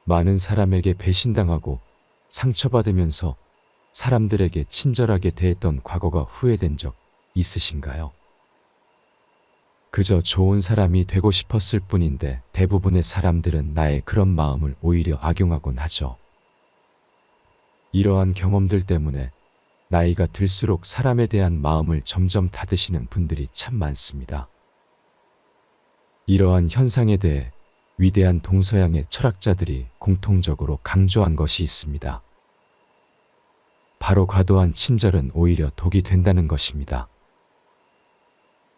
많은 사람에게 배신당하고 상처받으면서 사람들에게 친절하게 대했던 과거가 후회된 적 있으신가요? 그저 좋은 사람이 되고 싶었을 뿐인데 대부분의 사람들은 나의 그런 마음을 오히려 악용하곤 하죠. 이러한 경험들 때문에 나이가 들수록 사람에 대한 마음을 점점 닫으시는 분들이 참 많습니다. 이러한 현상에 대해 위대한 동서양의 철학자들이 공통적으로 강조한 것이 있습니다. 바로 과도한 친절은 오히려 독이 된다는 것입니다.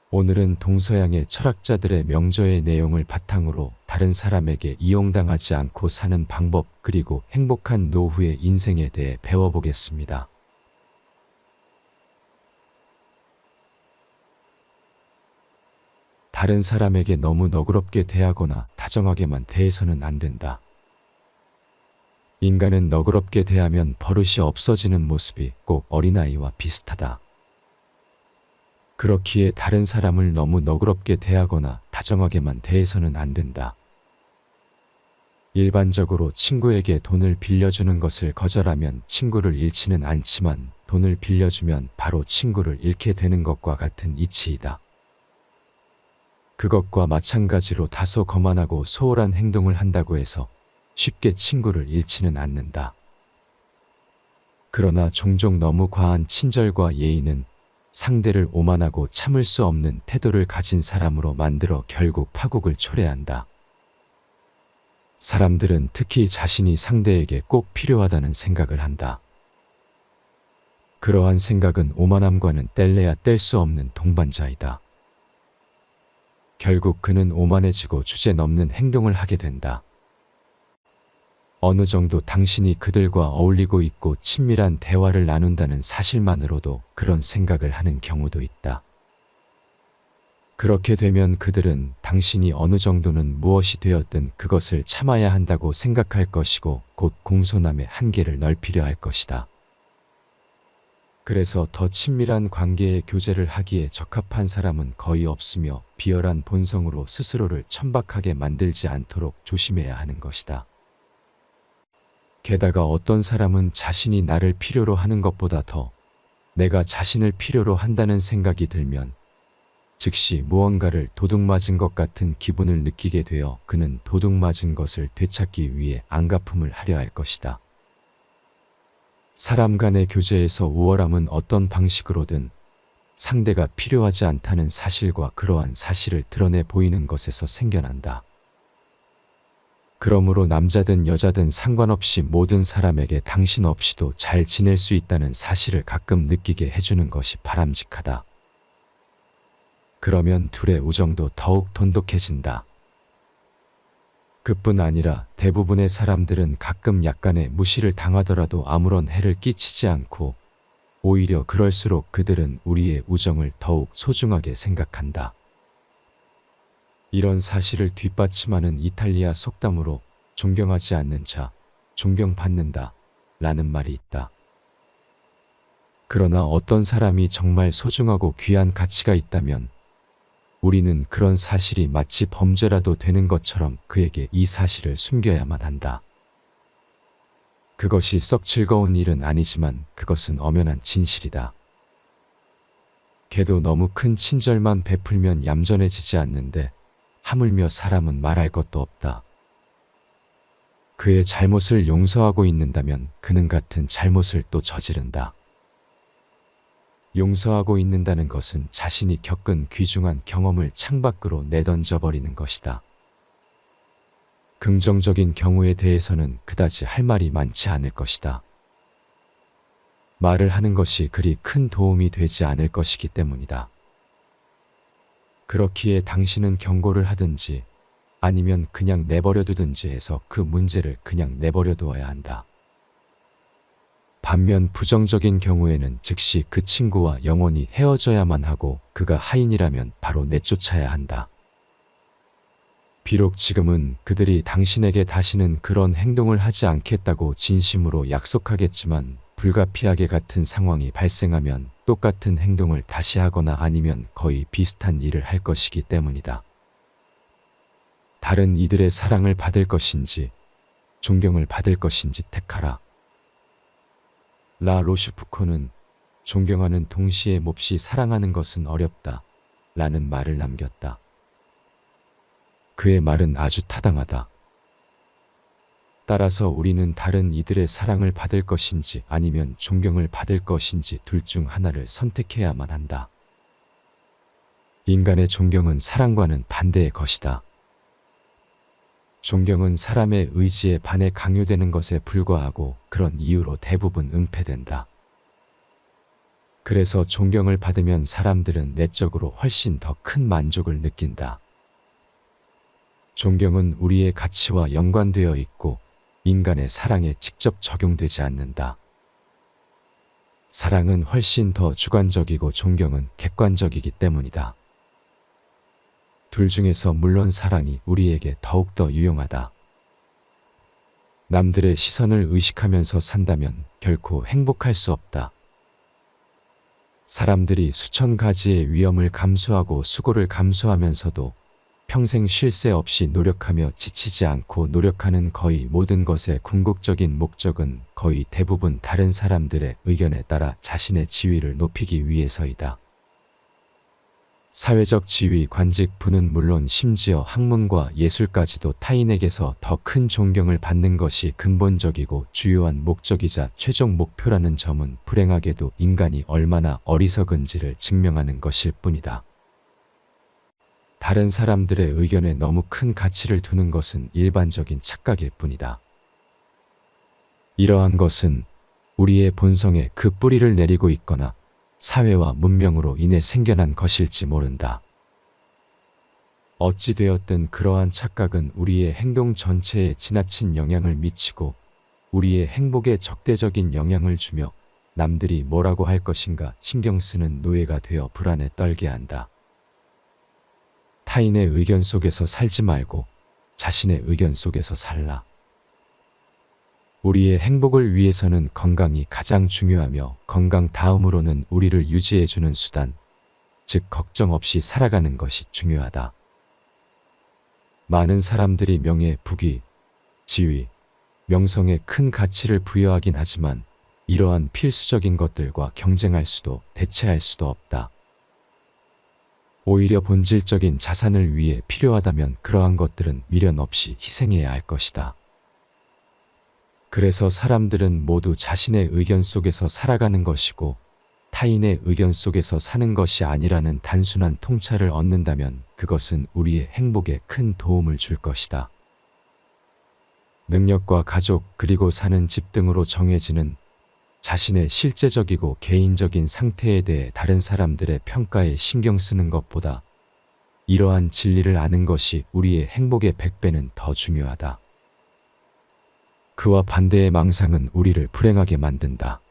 오늘은 동서양의 철학자들의 명저의 내용을 바탕으로 다른 사람에게 이용당하지 않고 사는 방법 그리고 행복한 노후의 인생에 대해 배워보겠습니다. 다른 사람에게 너무 너그럽게 대하거나 다정하게만 대해서는 안 된다. 인간은 너그럽게 대하면 버릇이 없어지는 모습이 꼭 어린아이와 비슷하다. 그렇기에 다른 사람을 너무 너그럽게 대하거나 다정하게만 대해서는 안 된다. 일반적으로 친구에게 돈을 빌려주는 것을 거절하면 친구를 잃지는 않지만 돈을 빌려주면 바로 친구를 잃게 되는 것과 같은 이치이다. 그것과 마찬가지로 다소 거만하고 소홀한 행동을 한다고 해서 쉽게 친구를 잃지는 않는다. 그러나 종종 너무 과한 친절과 예의는 상대를 오만하고 참을 수 없는 태도를 가진 사람으로 만들어 결국 파국을 초래한다. 사람들은 특히 자신이 상대에게 꼭 필요하다는 생각을 한다. 그러한 생각은 오만함과는 뗄래야 뗄 수 없는 동반자이다. 결국 그는 오만해지고 주제넘는 행동을 하게 된다. 어느 정도 당신이 그들과 어울리고 있고 친밀한 대화를 나눈다는 사실만으로도 그런 생각을 하는 경우도 있다. 그렇게 되면 그들은 당신이 어느 정도는 무엇이 되었든 그것을 참아야 한다고 생각할 것이고 곧 공손함의 한계를 넓히려 할 것이다. 그래서 더 친밀한 관계의 교제를 하기에 적합한 사람은 거의 없으며 비열한 본성으로 스스로를 천박하게 만들지 않도록 조심해야 하는 것이다. 게다가 어떤 사람은 자신이 나를 필요로 하는 것보다 더 내가 자신을 필요로 한다는 생각이 들면 즉시 무언가를 도둑맞은 것 같은 기분을 느끼게 되어 그는 도둑맞은 것을 되찾기 위해 안갚음을 하려 할 것이다. 사람 간의 교제에서 우월함은 어떤 방식으로든 상대가 필요하지 않다는 사실과 그러한 사실을 드러내 보이는 것에서 생겨난다. 그러므로 남자든 여자든 상관없이 모든 사람에게 당신 없이도 잘 지낼 수 있다는 사실을 가끔 느끼게 해주는 것이 바람직하다. 그러면 둘의 우정도 더욱 돈독해진다. 그뿐 아니라 대부분의 사람들은 가끔 약간의 무시를 당하더라도 아무런 해를 끼치지 않고 오히려 그럴수록 그들은 우리의 우정을 더욱 소중하게 생각한다. 이런 사실을 뒷받침하는 이탈리아 속담으로 존경하지 않는 자, 존경받는다 라는 말이 있다. 그러나 어떤 사람이 정말 소중하고 귀한 가치가 있다면 우리는 그런 사실이 마치 범죄라도 되는 것처럼 그에게 이 사실을 숨겨야만 한다. 그것이 썩 즐거운 일은 아니지만 그것은 엄연한 진실이다. 걔도 너무 큰 친절만 베풀면 얌전해지지 않는데 하물며 사람은 말할 것도 없다. 그의 잘못을 용서하고 있는다면 그는 같은 잘못을 또 저지른다. 용서하고 있는다는 것은 자신이 겪은 귀중한 경험을 창밖으로 내던져 버리는 것이다. 긍정적인 경우에 대해서는 그다지 할 말이 많지 않을 것이다. 말을 하는 것이 그리 큰 도움이 되지 않을 것이기 때문이다. 그렇기에 당신은 경고를 하든지 아니면 그냥 내버려 두든지 해서 그 문제를 그냥 내버려 두어야 한다. 반면 부정적인 경우에는 즉시 그 친구와 영원히 헤어져야만 하고 그가 하인이라면 바로 내쫓아야 한다. 비록 지금은 그들이 당신에게 다시는 그런 행동을 하지 않겠다고 진심으로 약속하겠지만 불가피하게 같은 상황이 발생하면 똑같은 행동을 다시 하거나 아니면 거의 비슷한 일을 할 것이기 때문이다. 다른 이들의 사랑을 받을 것인지 존경을 받을 것인지 택하라. 라 로슈푸코는 존경하는 동시에 몹시 사랑하는 것은 어렵다 라는 말을 남겼다. 그의 말은 아주 타당하다. 따라서 우리는 다른 이들의 사랑을 받을 것인지 아니면 존경을 받을 것인지 둘 중 하나를 선택해야만 한다. 인간의 존경은 사랑과는 반대의 것이다. 존경은 사람의 의지에 반해 강요되는 것에 불과하고 그런 이유로 대부분 은폐된다. 그래서 존경을 받으면 사람들은 내적으로 훨씬 더 큰 만족을 느낀다. 존경은 우리의 가치와 연관되어 있고 인간의 사랑에 직접 적용되지 않는다. 사랑은 훨씬 더 주관적이고 존경은 객관적이기 때문이다. 둘 중에서 물론 사랑이 우리에게 더욱더 유용하다. 남들의 시선을 의식하면서 산다면 결코 행복할 수 없다. 사람들이 수천 가지의 위험을 감수하고 수고를 감수하면서도 평생 쉴 새 없이 노력하며 지치지 않고 노력하는 거의 모든 것의 궁극적인 목적은 거의 대부분 다른 사람들의 의견에 따라 자신의 지위를 높이기 위해서이다. 사회적 지위, 관직, 부는 물론 심지어 학문과 예술까지도 타인에게서 더 큰 존경을 받는 것이 근본적이고 주요한 목적이자 최종 목표라는 점은 불행하게도 인간이 얼마나 어리석은지를 증명하는 것일 뿐이다. 다른 사람들의 의견에 너무 큰 가치를 두는 것은 일반적인 착각일 뿐이다. 이러한 것은 우리의 본성에 그 뿌리를 내리고 있거나 사회와 문명으로 인해 생겨난 것일지 모른다. 어찌되었든 그러한 착각은 우리의 행동 전체에 지나친 영향을 미치고 우리의 행복에 적대적인 영향을 주며 남들이 뭐라고 할 것인가 신경 쓰는 노예가 되어 불안에 떨게 한다. 타인의 의견 속에서 살지 말고 자신의 의견 속에서 살라. 우리의 행복을 위해서는 건강이 가장 중요하며 건강 다음으로는 우리를 유지해주는 수단, 즉 걱정 없이 살아가는 것이 중요하다. 많은 사람들이 명예, 부귀, 지위, 명성에 큰 가치를 부여하긴 하지만 이러한 필수적인 것들과 경쟁할 수도 대체할 수도 없다. 오히려 본질적인 자산을 위해 필요하다면 그러한 것들은 미련 없이 희생해야 할 것이다. 그래서 사람들은 모두 자신의 의견 속에서 살아가는 것이고 타인의 의견 속에서 사는 것이 아니라는 단순한 통찰을 얻는다면 그것은 우리의 행복에 큰 도움을 줄 것이다. 능력과 가족 그리고 사는 집 등으로 정해지는 자신의 실제적이고 개인적인 상태에 대해 다른 사람들의 평가에 신경 쓰는 것보다 이러한 진리를 아는 것이 우리의 행복의 100배는 더 중요하다. 그와 반대의 망상은 우리를 불행하게 만든다.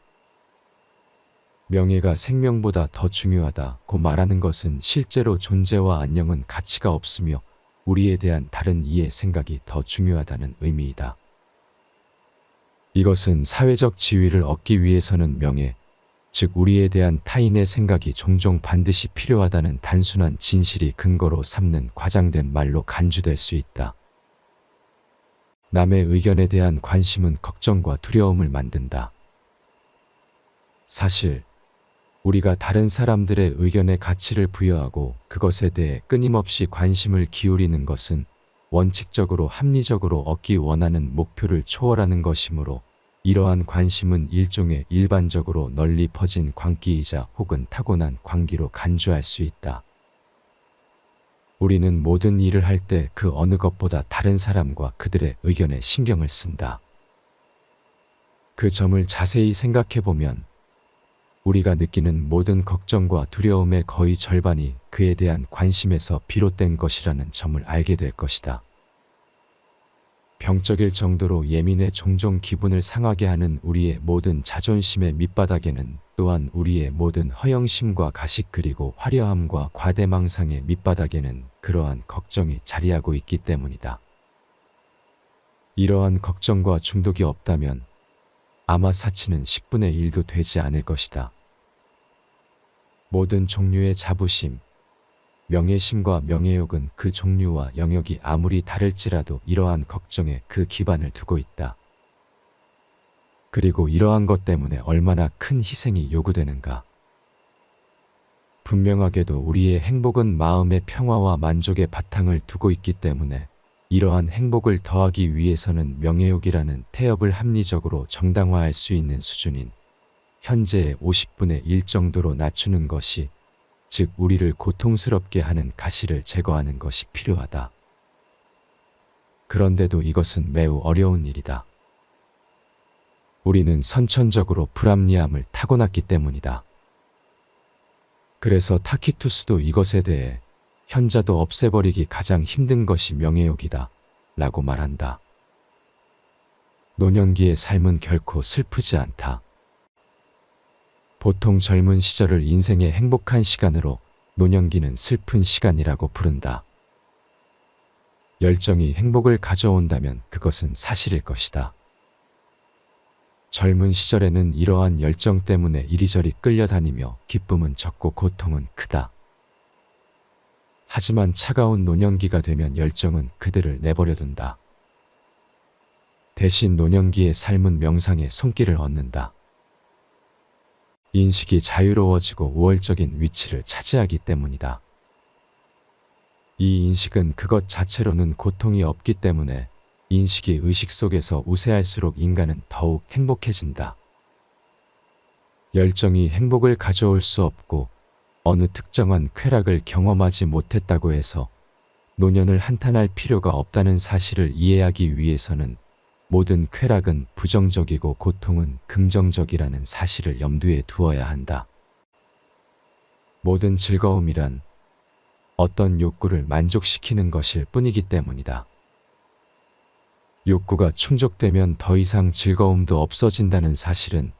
명예가 생명보다 더 중요하다고 말하는 것은 실제로 존재와 안녕은 가치가 없으며 우리에 대한 다른 이의 생각이 더 중요하다는 의미이다. 이것은 사회적 지위를 얻기 위해서는 명예, 즉 우리에 대한 타인의 생각이 종종 반드시 필요하다는 단순한 진실이 근거로 삼는 과장된 말로 간주될 수 있다. 남의 의견에 대한 관심은 걱정과 두려움을 만든다. 사실 우리가 다른 사람들의 의견에 가치를 부여하고 그것에 대해 끊임없이 관심을 기울이는 것은 원칙적으로 합리적으로 얻기 원하는 목표를 초월하는 것이므로 이러한 관심은 일종의 일반적으로 널리 퍼진 광기이자 혹은 타고난 광기로 간주할 수 있다. 우리는 모든 일을 할 때 그 어느 것보다 다른 사람과 그들의 의견에 신경을 쓴다. 그 점을 자세히 생각해 보면 우리가 느끼는 모든 걱정과 두려움의 거의 절반이 그에 대한 관심에서 비롯된 것이라는 점을 알게 될 것이다. 병적일 정도로 예민해 종종 기분을 상하게 하는 우리의 모든 자존심의 밑바닥에는 또한 우리의 모든 허영심과 가식 그리고 화려함과 과대망상의 밑바닥에는 그러한 걱정이 자리하고 있기 때문이다. 이러한 걱정과 중독이 없다면 아마 사치는 10분의 1도 되지 않을 것이다. 모든 종류의 자부심, 명예심과 명예욕은 그 종류와 영역이 아무리 다를지라도 이러한 걱정에 그 기반을 두고 있다. 그리고 이러한 것 때문에 얼마나 큰 희생이 요구되는가. 분명하게도 우리의 행복은 마음의 평화와 만족의 바탕을 두고 있기 때문에 이러한 행복을 더하기 위해서는 명예욕이라는 태엽을 합리적으로 정당화할 수 있는 수준인 현재의 50분의 1 정도로 낮추는 것이, 즉 우리를 고통스럽게 하는 가시를 제거하는 것이 필요하다. 그런데도 이것은 매우 어려운 일이다. 우리는 선천적으로 불합리함을 타고났기 때문이다. 그래서 타키투스도 이것에 대해 현자도 없애버리기 가장 힘든 것이 명예욕이다 라고 말한다. 노년기의 삶은 결코 슬프지 않다. 보통 젊은 시절을 인생의 행복한 시간으로 노년기는 슬픈 시간이라고 부른다. 열정이 행복을 가져온다면 그것은 사실일 것이다. 젊은 시절에는 이러한 열정 때문에 이리저리 끌려다니며 기쁨은 적고 고통은 크다. 하지만 차가운 노년기가 되면 열정은 그들을 내버려둔다. 대신 노년기의 삶은 명상의 손길을 얻는다. 인식이 자유로워지고 우월적인 위치를 차지하기 때문이다. 이 인식은 그것 자체로는 고통이 없기 때문에 인식이 의식 속에서 우세할수록 인간은 더욱 행복해진다. 열정이 행복을 가져올 수 없고 어느 특정한 쾌락을 경험하지 못했다고 해서 노년을 한탄할 필요가 없다는 사실을 이해하기 위해서는 모든 쾌락은 부정적이고 고통은 긍정적이라는 사실을 염두에 두어야 한다. 모든 즐거움이란 어떤 욕구를 만족시키는 것일 뿐이기 때문이다. 욕구가 충족되면 더 이상 즐거움도 없어진다는 사실은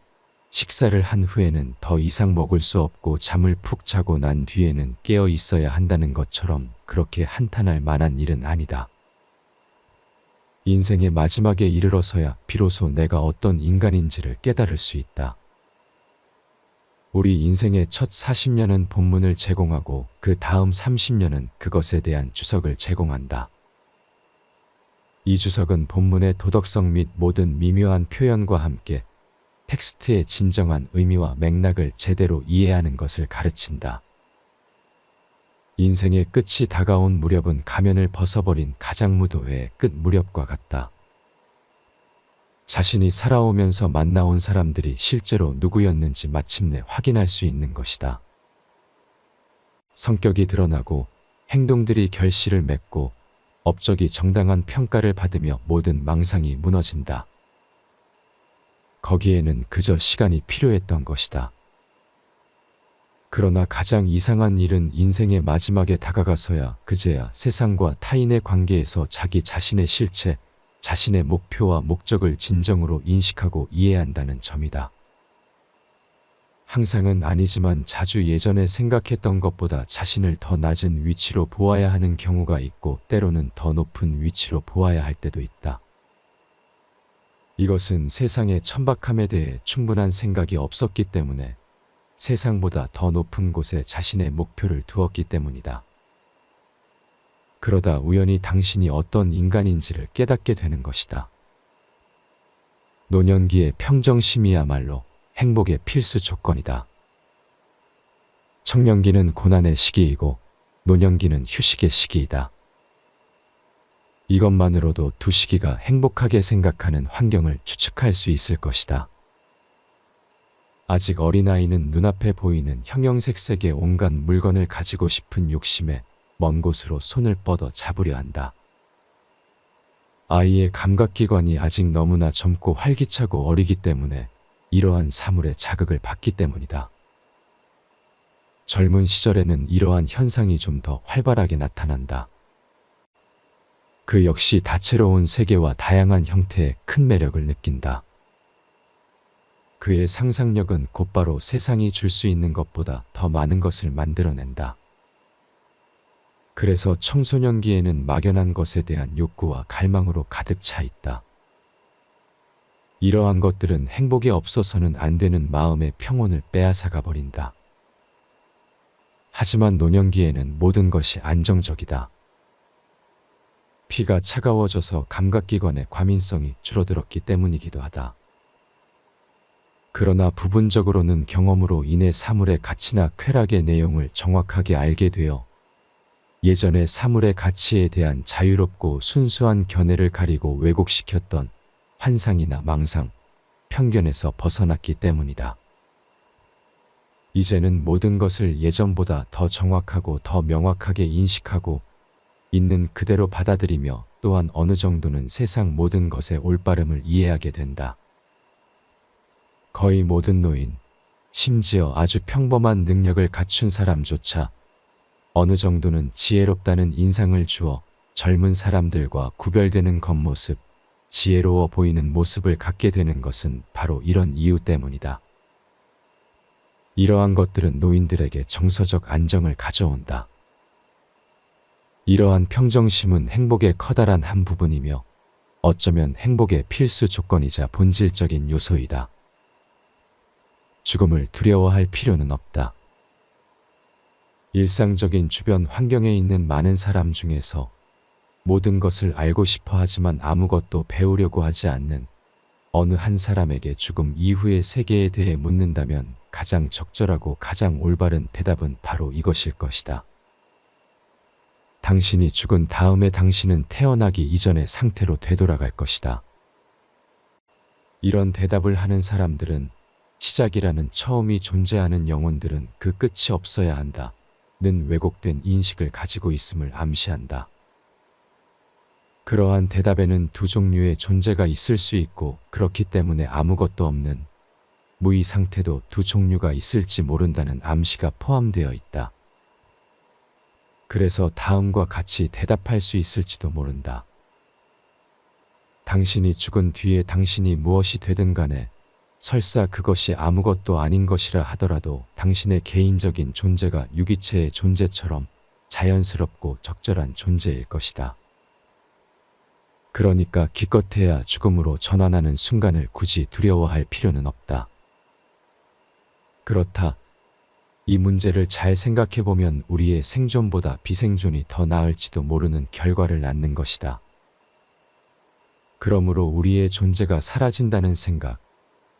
식사를 한 후에는 더 이상 먹을 수 없고 잠을 푹 자고 난 뒤에는 깨어 있어야 한다는 것처럼 그렇게 한탄할 만한 일은 아니다. 인생의 마지막에 이르러서야 비로소 내가 어떤 인간인지를 깨달을 수 있다. 우리 인생의 첫 40년은 본문을 제공하고 그 다음 30년은 그것에 대한 주석을 제공한다. 이 주석은 본문의 도덕성 및 모든 미묘한 표현과 함께 텍스트의 진정한 의미와 맥락을 제대로 이해하는 것을 가르친다. 인생의 끝이 다가온 무렵은 가면을 벗어버린 가장무도회의 끝 무렵과 같다. 자신이 살아오면서 만나온 사람들이 실제로 누구였는지 마침내 확인할 수 있는 것이다. 성격이 드러나고 행동들이 결실을 맺고 업적이 정당한 평가를 받으며 모든 망상이 무너진다. 거기에는 그저 시간이 필요했던 것이다. 그러나 가장 이상한 일은 인생의 마지막에 다가가서야 그제야 세상과 타인의 관계에서 자기 자신의 실체, 자신의 목표와 목적을 진정으로 인식하고 이해한다는 점이다. 항상은 아니지만 자주 예전에 생각했던 것보다 자신을 더 낮은 위치로 보아야 하는 경우가 있고 때로는 더 높은 위치로 보아야 할 때도 있다. 이것은 세상의 천박함에 대해 충분한 생각이 없었기 때문에 세상보다 더 높은 곳에 자신의 목표를 두었기 때문이다. 그러다 우연히 당신이 어떤 인간인지를 깨닫게 되는 것이다. 노년기의 평정심이야말로 행복의 필수 조건이다. 청년기는 고난의 시기이고 노년기는 휴식의 시기이다. 이것만으로도 두 시기가 행복하게 생각하는 환경을 추측할 수 있을 것이다. 아직 어린아이는 눈앞에 보이는 형형색색의 온갖 물건을 가지고 싶은 욕심에 먼 곳으로 손을 뻗어 잡으려 한다. 아이의 감각기관이 아직 너무나 젊고 활기차고 어리기 때문에 이러한 사물에 자극을 받기 때문이다. 젊은 시절에는 이러한 현상이 좀 더 활발하게 나타난다. 그 역시 다채로운 세계와 다양한 형태의 큰 매력을 느낀다. 그의 상상력은 곧바로 세상이 줄 수 있는 것보다 더 많은 것을 만들어낸다. 그래서 청소년기에는 막연한 것에 대한 욕구와 갈망으로 가득 차 있다. 이러한 것들은 행복이 없어서는 안 되는 마음의 평온을 빼앗아가 버린다. 하지만 노년기에는 모든 것이 안정적이다. 피가 차가워져서 감각기관의 과민성이 줄어들었기 때문이기도 하다. 그러나 부분적으로는 경험으로 인해 사물의 가치나 쾌락의 내용을 정확하게 알게 되어 예전에 사물의 가치에 대한 자유롭고 순수한 견해를 가리고 왜곡시켰던 환상이나 망상, 편견에서 벗어났기 때문이다. 이제는 모든 것을 예전보다 더 정확하고 더 명확하게 인식하고 있는 그대로 받아들이며 또한 어느 정도는 세상 모든 것의 올바름을 이해하게 된다. 거의 모든 노인, 심지어 아주 평범한 능력을 갖춘 사람조차 어느 정도는 지혜롭다는 인상을 주어 젊은 사람들과 구별되는 겉모습, 지혜로워 보이는 모습을 갖게 되는 것은 바로 이런 이유 때문이다. 이러한 것들은 노인들에게 정서적 안정을 가져온다. 이러한 평정심은 행복의 커다란 한 부분이며 어쩌면 행복의 필수 조건이자 본질적인 요소이다. 죽음을 두려워할 필요는 없다. 일상적인 주변 환경에 있는 많은 사람 중에서 모든 것을 알고 싶어 하지만 아무것도 배우려고 하지 않는 어느 한 사람에게 죽음 이후의 세계에 대해 묻는다면 가장 적절하고 가장 올바른 대답은 바로 이것일 것이다. 당신이 죽은 다음에 당신은 태어나기 이전의 상태로 되돌아갈 것이다. 이런 대답을 하는 사람들은 시작이라는 처음이 존재하는 영혼들은 그 끝이 없어야 한다. 는 왜곡된 인식을 가지고 있음을 암시한다. 그러한 대답에는 두 종류의 존재가 있을 수 있고 그렇기 때문에 아무것도 없는 무의 상태도 두 종류가 있을지 모른다는 암시가 포함되어 있다. 그래서 다음과 같이 대답할 수 있을지도 모른다. 당신이 죽은 뒤에 당신이 무엇이 되든 간에 설사 그것이 아무것도 아닌 것이라 하더라도 당신의 개인적인 존재가 유기체의 존재처럼 자연스럽고 적절한 존재일 것이다. 그러니까 기껏해야 죽음으로 전환하는 순간을 굳이 두려워할 필요는 없다. 그렇다. 이 문제를 잘 생각해보면 우리의 생존보다 비생존이 더 나을지도 모르는 결과를 낳는 것이다. 그러므로 우리의 존재가 사라진다는 생각,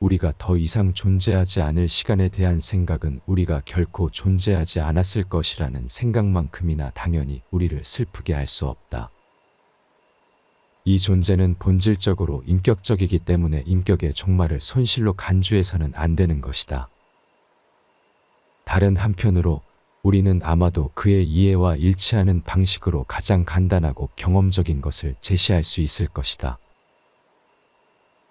우리가 더 이상 존재하지 않을 시간에 대한 생각은 우리가 결코 존재하지 않았을 것이라는 생각만큼이나 당연히 우리를 슬프게 할 수 없다. 이 존재는 본질적으로 인격적이기 때문에 인격의 종말을 손실로 간주해서는 안 되는 것이다. 다른 한편으로 우리는 아마도 그의 이해와 일치하는 방식으로 가장 간단하고 경험적인 것을 제시할 수 있을 것이다.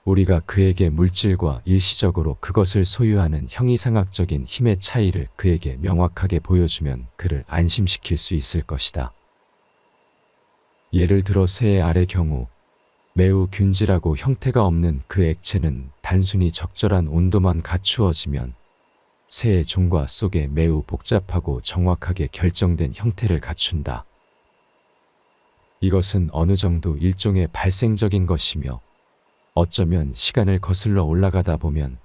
우리가 그에게 물질과 일시적으로 그것을 소유하는 형이상학적인 힘의 차이를 그에게 명확하게 보여주면 그를 안심시킬 수 있을 것이다. 예를 들어 새의 알의 경우 매우 균질하고 형태가 없는 그 액체는 단순히 적절한 온도만 갖추어지면 새의 종과 속에 매우 복잡하고 정확하게 결정된 형태를 갖춘다. 이것은 어느 정도 일종의 발생적인 것이며 어쩌면 시간을 거슬러 올라가다 보면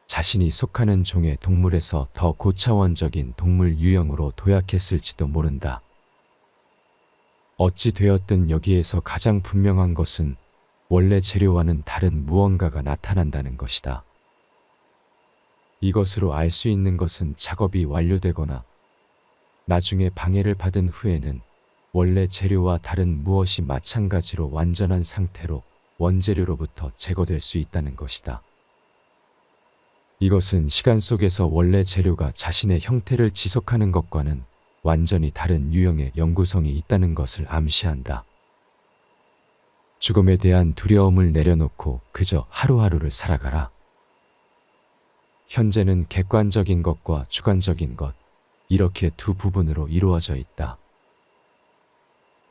자신이 속하는 종의 동물에서 더 고차원적인 동물 유형으로 도약했을지도 모른다. 어찌 되었든 여기에서 가장 분명한 것은 원래 재료와는 다른 무언가가 나타난다는 것이다. 이것으로 알 수 있는 것은 작업이 완료되거나 나중에 방해를 받은 후에는 원래 재료와 다른 무엇이 마찬가지로 완전한 상태로 원재료로부터 제거될 수 있다는 것이다. 이것은 시간 속에서 원래 재료가 자신의 형태를 지속하는 것과는 완전히 다른 유형의 영구성이 있다는 것을 암시한다. 죽음에 대한 두려움을 내려놓고 그저 하루하루를 살아가라. 현재는 객관적인 것과 주관적인 것, 이렇게 두 부분으로 이루어져 있다.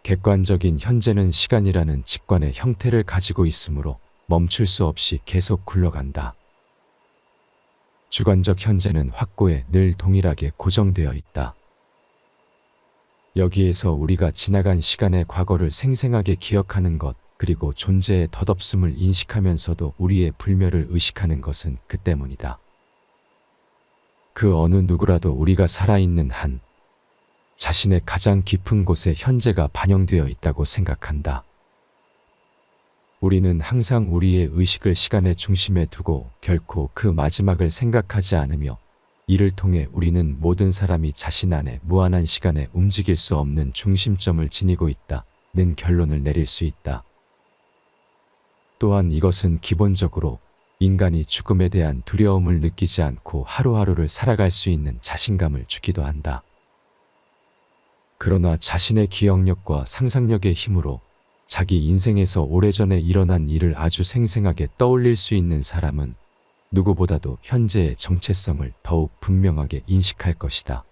객관적인 현재는 시간이라는 직관의 형태를 가지고 있으므로 멈출 수 없이 계속 굴러간다. 주관적 현재는 확고에 늘 동일하게 고정되어 있다. 여기에서 우리가 지나간 시간의 과거를 생생하게 기억하는 것, 그리고 존재의 덧없음을 인식하면서도 우리의 불멸을 의식하는 것은 그 때문이다. 그 어느 누구라도 우리가 살아있는 한 자신의 가장 깊은 곳에 현재가 반영되어 있다고 생각한다. 우리는 항상 우리의 의식을 시간의 중심에 두고 결코 그 마지막을 생각하지 않으며 이를 통해 우리는 모든 사람이 자신 안에 무한한 시간에 움직일 수 없는 중심점을 지니고 있다는 결론을 내릴 수 있다. 또한 이것은 기본적으로 인간이 죽음에 대한 두려움을 느끼지 않고 하루하루를 살아갈 수 있는 자신감을 주기도 한다. 그러나 자신의 기억력과 상상력의 힘으로 자기 인생에서 오래전에 일어난 일을 아주 생생하게 떠올릴 수 있는 사람은 누구보다도 현재의 정체성을 더욱 분명하게 인식할 것이다.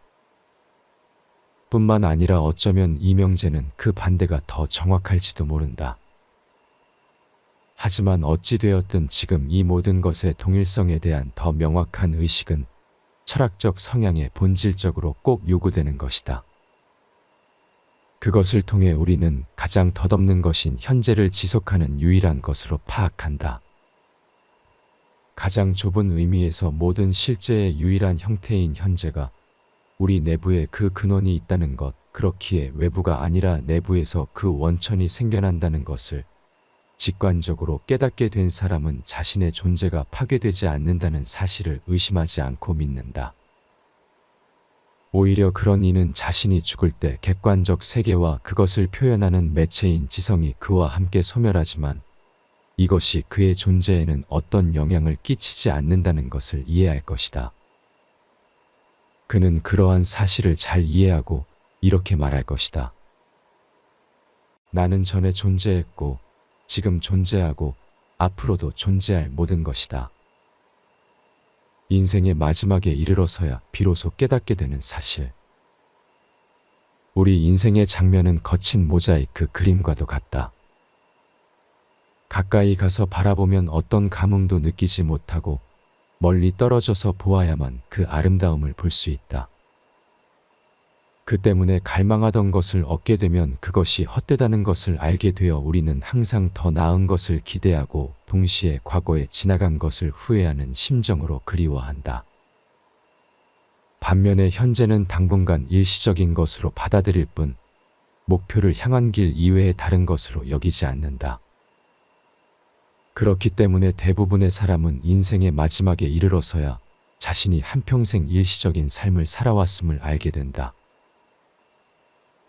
뿐만 아니라 어쩌면 이 명제는 그 반대가 더 정확할지도 모른다. 하지만 어찌되었든 지금 이 모든 것의 동일성에 대한 더 명확한 의식은 철학적 성향에 본질적으로 꼭 요구되는 것이다. 그것을 통해 우리는 가장 덧없는 것인 현재를 지속하는 유일한 것으로 파악한다. 가장 좁은 의미에서 모든 실제의 유일한 형태인 현재가 우리 내부에 그 근원이 있다는 것, 그렇기에 외부가 아니라 내부에서 그 원천이 생겨난다는 것을 직관적으로 깨닫게 된 사람은 자신의 존재가 파괴되지 않는다는 사실을 의심하지 않고 믿는다. 오히려 그런 이는 자신이 죽을 때 객관적 세계와 그것을 표현하는 매체인 지성이 그와 함께 소멸하지만 이것이 그의 존재에는 어떤 영향을 끼치지 않는다는 것을 이해할 것이다. 그는 그러한 사실을 잘 이해하고 이렇게 말할 것이다. 나는 전에 존재했고 지금 존재하고 앞으로도 존재할 모든 것이다. 인생의 마지막에 이르러서야 비로소 깨닫게 되는 사실. 우리 인생의 장면은 거친 모자이크 그림과도 같다. 가까이 가서 바라보면 어떤 감흥도 느끼지 못하고 멀리 떨어져서 보아야만 그 아름다움을 볼 수 있다. 그 때문에 갈망하던 것을 얻게 되면 그것이 헛되다는 것을 알게 되어 우리는 항상 더 나은 것을 기대하고 동시에 과거에 지나간 것을 후회하는 심정으로 그리워한다. 반면에 현재는 당분간 일시적인 것으로 받아들일 뿐 목표를 향한 길 이외의 다른 것으로 여기지 않는다. 그렇기 때문에 대부분의 사람은 인생의 마지막에 이르러서야 자신이 한평생 일시적인 삶을 살아왔음을 알게 된다.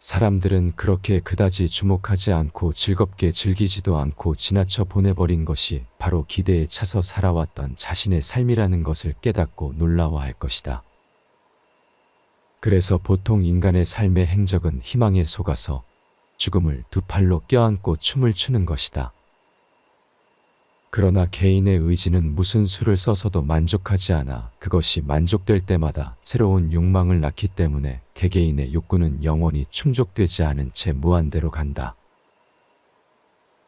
사람들은 그렇게 그다지 주목하지 않고 즐겁게 즐기지도 않고 지나쳐 보내버린 것이 바로 기대에 차서 살아왔던 자신의 삶이라는 것을 깨닫고 놀라워할 것이다. 그래서 보통 인간의 삶의 행적은 희망에 속아서 죽음을 두 팔로 껴안고 춤을 추는 것이다. 그러나 개인의 의지는 무슨 수를 써서도 만족하지 않아 그것이 만족될 때마다 새로운 욕망을 낳기 때문에 개개인의 욕구는 영원히 충족되지 않은 채 무한대로 간다.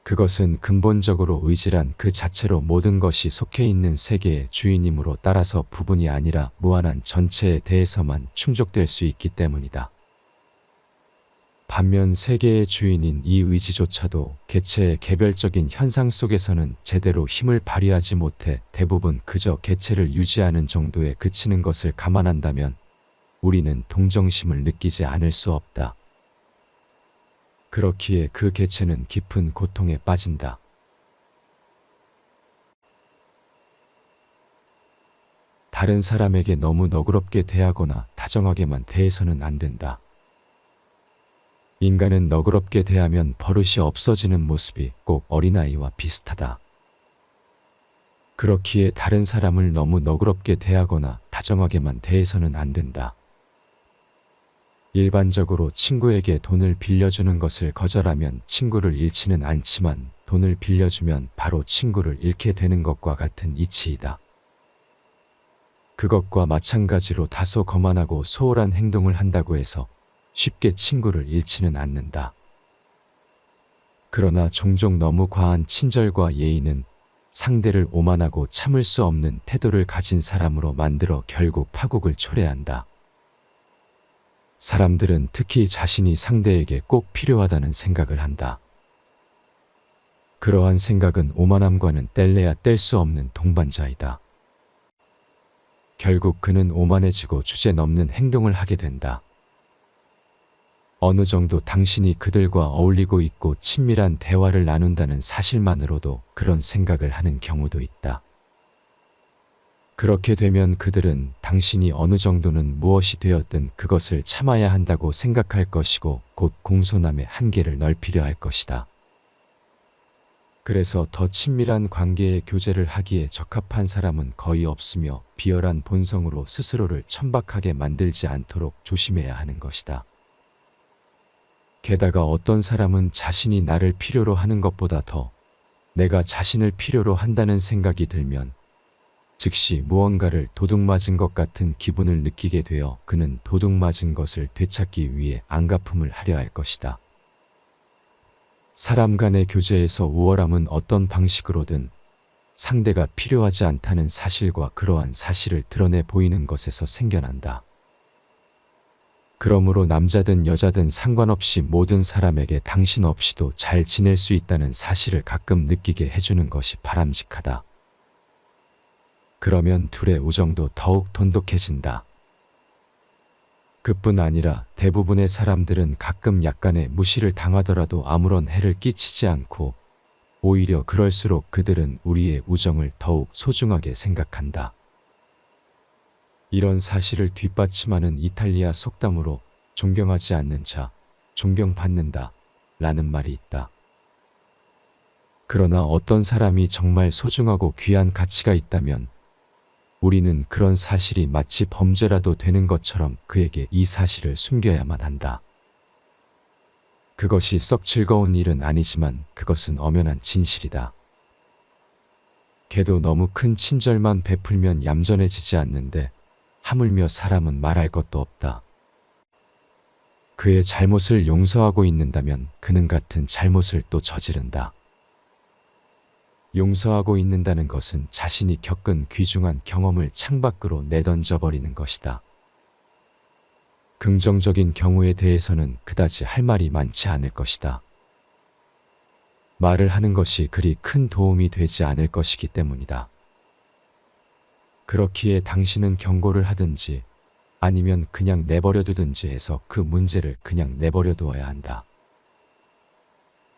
그것은 근본적으로 의지란 그 자체로 모든 것이 속해 있는 세계의 주인이므로 따라서 부분이 아니라 무한한 전체에 대해서만 충족될 수 있기 때문이다. 반면 세계의 주인인 이 의지조차도 개체의 개별적인 현상 속에서는 제대로 힘을 발휘하지 못해 대부분 그저 개체를 유지하는 정도에 그치는 것을 감안한다면 우리는 동정심을 느끼지 않을 수 없다. 그렇기에 그 개체는 깊은 고통에 빠진다. 다른 사람에게 너무 너그럽게 대하거나 다정하게만 대해서는 안 된다. 인간은 너그럽게 대하면 버릇이 없어지는 모습이 꼭 어린아이와 비슷하다. 그렇기에 다른 사람을 너무 너그럽게 대하거나 다정하게만 대해서는 안 된다. 일반적으로 친구에게 돈을 빌려주는 것을 거절하면 친구를 잃지는 않지만 돈을 빌려주면 바로 친구를 잃게 되는 것과 같은 이치이다. 그것과 마찬가지로 다소 거만하고 소홀한 행동을 한다고 해서 쉽게 친구를 잃지는 않는다. 그러나 종종 너무 과한 친절과 예의는 상대를 오만하고 참을 수 없는 태도를 가진 사람으로 만들어 결국 파국을 초래한다. 사람들은 특히 자신이 상대에게 꼭 필요하다는 생각을 한다. 그러한 생각은 오만함과는 뗄래야 뗄 수 없는 동반자이다. 결국 그는 오만해지고 주제넘는 행동을 하게 된다. 어느 정도 당신이 그들과 어울리고 있고 친밀한 대화를 나눈다는 사실만으로도 그런 생각을 하는 경우도 있다. 그렇게 되면 그들은 당신이 어느 정도는 무엇이 되었든 그것을 참아야 한다고 생각할 것이고 곧 공손함의 한계를 넓히려 할 것이다. 그래서 더 친밀한 관계의 교제를 하기에 적합한 사람은 거의 없으며 비열한 본성으로 스스로를 천박하게 만들지 않도록 조심해야 하는 것이다. 게다가 어떤 사람은 자신이 나를 필요로 하는 것보다 더 내가 자신을 필요로 한다는 생각이 들면 즉시 무언가를 도둑맞은 것 같은 기분을 느끼게 되어 그는 도둑맞은 것을 되찾기 위해 안갚음을 하려 할 것이다. 사람 간의 교제에서 우월함은 어떤 방식으로든 상대가 필요하지 않다는 사실과 그러한 사실을 드러내 보이는 것에서 생겨난다. 그러므로 남자든 여자든 상관없이 모든 사람에게 당신 없이도 잘 지낼 수 있다는 사실을 가끔 느끼게 해주는 것이 바람직하다. 그러면 둘의 우정도 더욱 돈독해진다. 그뿐 아니라 대부분의 사람들은 가끔 약간의 무시를 당하더라도 아무런 해를 끼치지 않고 오히려 그럴수록 그들은 우리의 우정을 더욱 소중하게 생각한다. 이런 사실을 뒷받침하는 이탈리아 속담으로 존경하지 않는 자, 존경받는다 라는 말이 있다. 그러나 어떤 사람이 정말 소중하고 귀한 가치가 있다면 우리는 그런 사실이 마치 범죄라도 되는 것처럼 그에게 이 사실을 숨겨야만 한다. 그것이 썩 즐거운 일은 아니지만 그것은 엄연한 진실이다. 개도 너무 큰 친절만 베풀면 얌전해지지 않는데 하물며 사람은 말할 것도 없다. 그의 잘못을 용서하고 있는다면 그는 같은 잘못을 또 저지른다. 용서하고 있는다는 것은 자신이 겪은 귀중한 경험을 창밖으로 내던져 버리는 것이다. 긍정적인 경우에 대해서는 그다지 할 말이 많지 않을 것이다. 말을 하는 것이 그리 큰 도움이 되지 않을 것이기 때문이다. 그렇기에 당신은 경고를 하든지 아니면 그냥 내버려 두든지 해서 그 문제를 그냥 내버려 두어야 한다.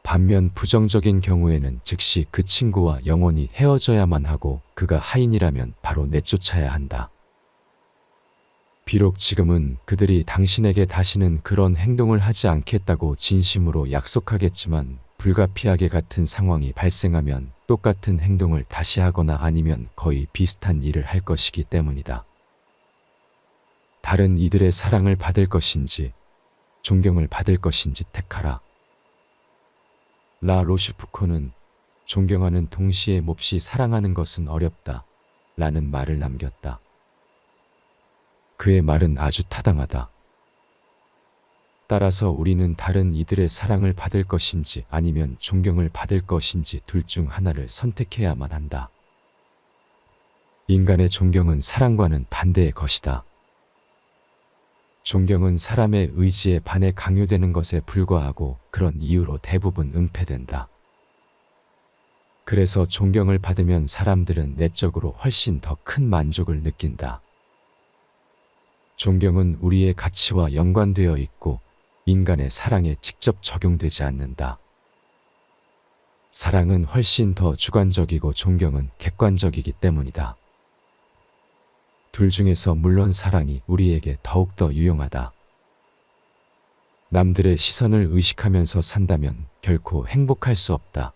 반면 부정적인 경우에는 즉시 그 친구와 영원히 헤어져야만 하고 그가 하인이라면 바로 내쫓아야 한다. 비록 지금은 그들이 당신에게 다시는 그런 행동을 하지 않겠다고 진심으로 약속하겠지만 불가피하게 같은 상황이 발생하면 똑같은 행동을 다시 하거나 아니면 거의 비슷한 일을 할 것이기 때문이다. 다른 이들의 사랑을 받을 것인지 존경을 받을 것인지 택하라. 라 로슈프코는 존경하는 동시에 몹시 사랑하는 것은 어렵다 라는 말을 남겼다. 그의 말은 아주 타당하다. 따라서 우리는 다른 이들의 사랑을 받을 것인지 아니면 존경을 받을 것인지 둘 중 하나를 선택해야만 한다. 인간의 존경은 사랑과는 반대의 것이다. 존경은 사람의 의지에 반해 강요되는 것에 불과하고 그런 이유로 대부분 은폐된다. 그래서 존경을 받으면 사람들은 내적으로 훨씬 더 큰 만족을 느낀다. 존경은 우리의 가치와 연관되어 있고 인간의 사랑에 직접 적용되지 않는다. 사랑은 훨씬 더 주관적이고 존경은 객관적이기 때문이다. 둘 중에서 물론 사랑이 우리에게 더욱더 유용하다. 남들의 시선을 의식하면서 산다면 결코 행복할 수 없다.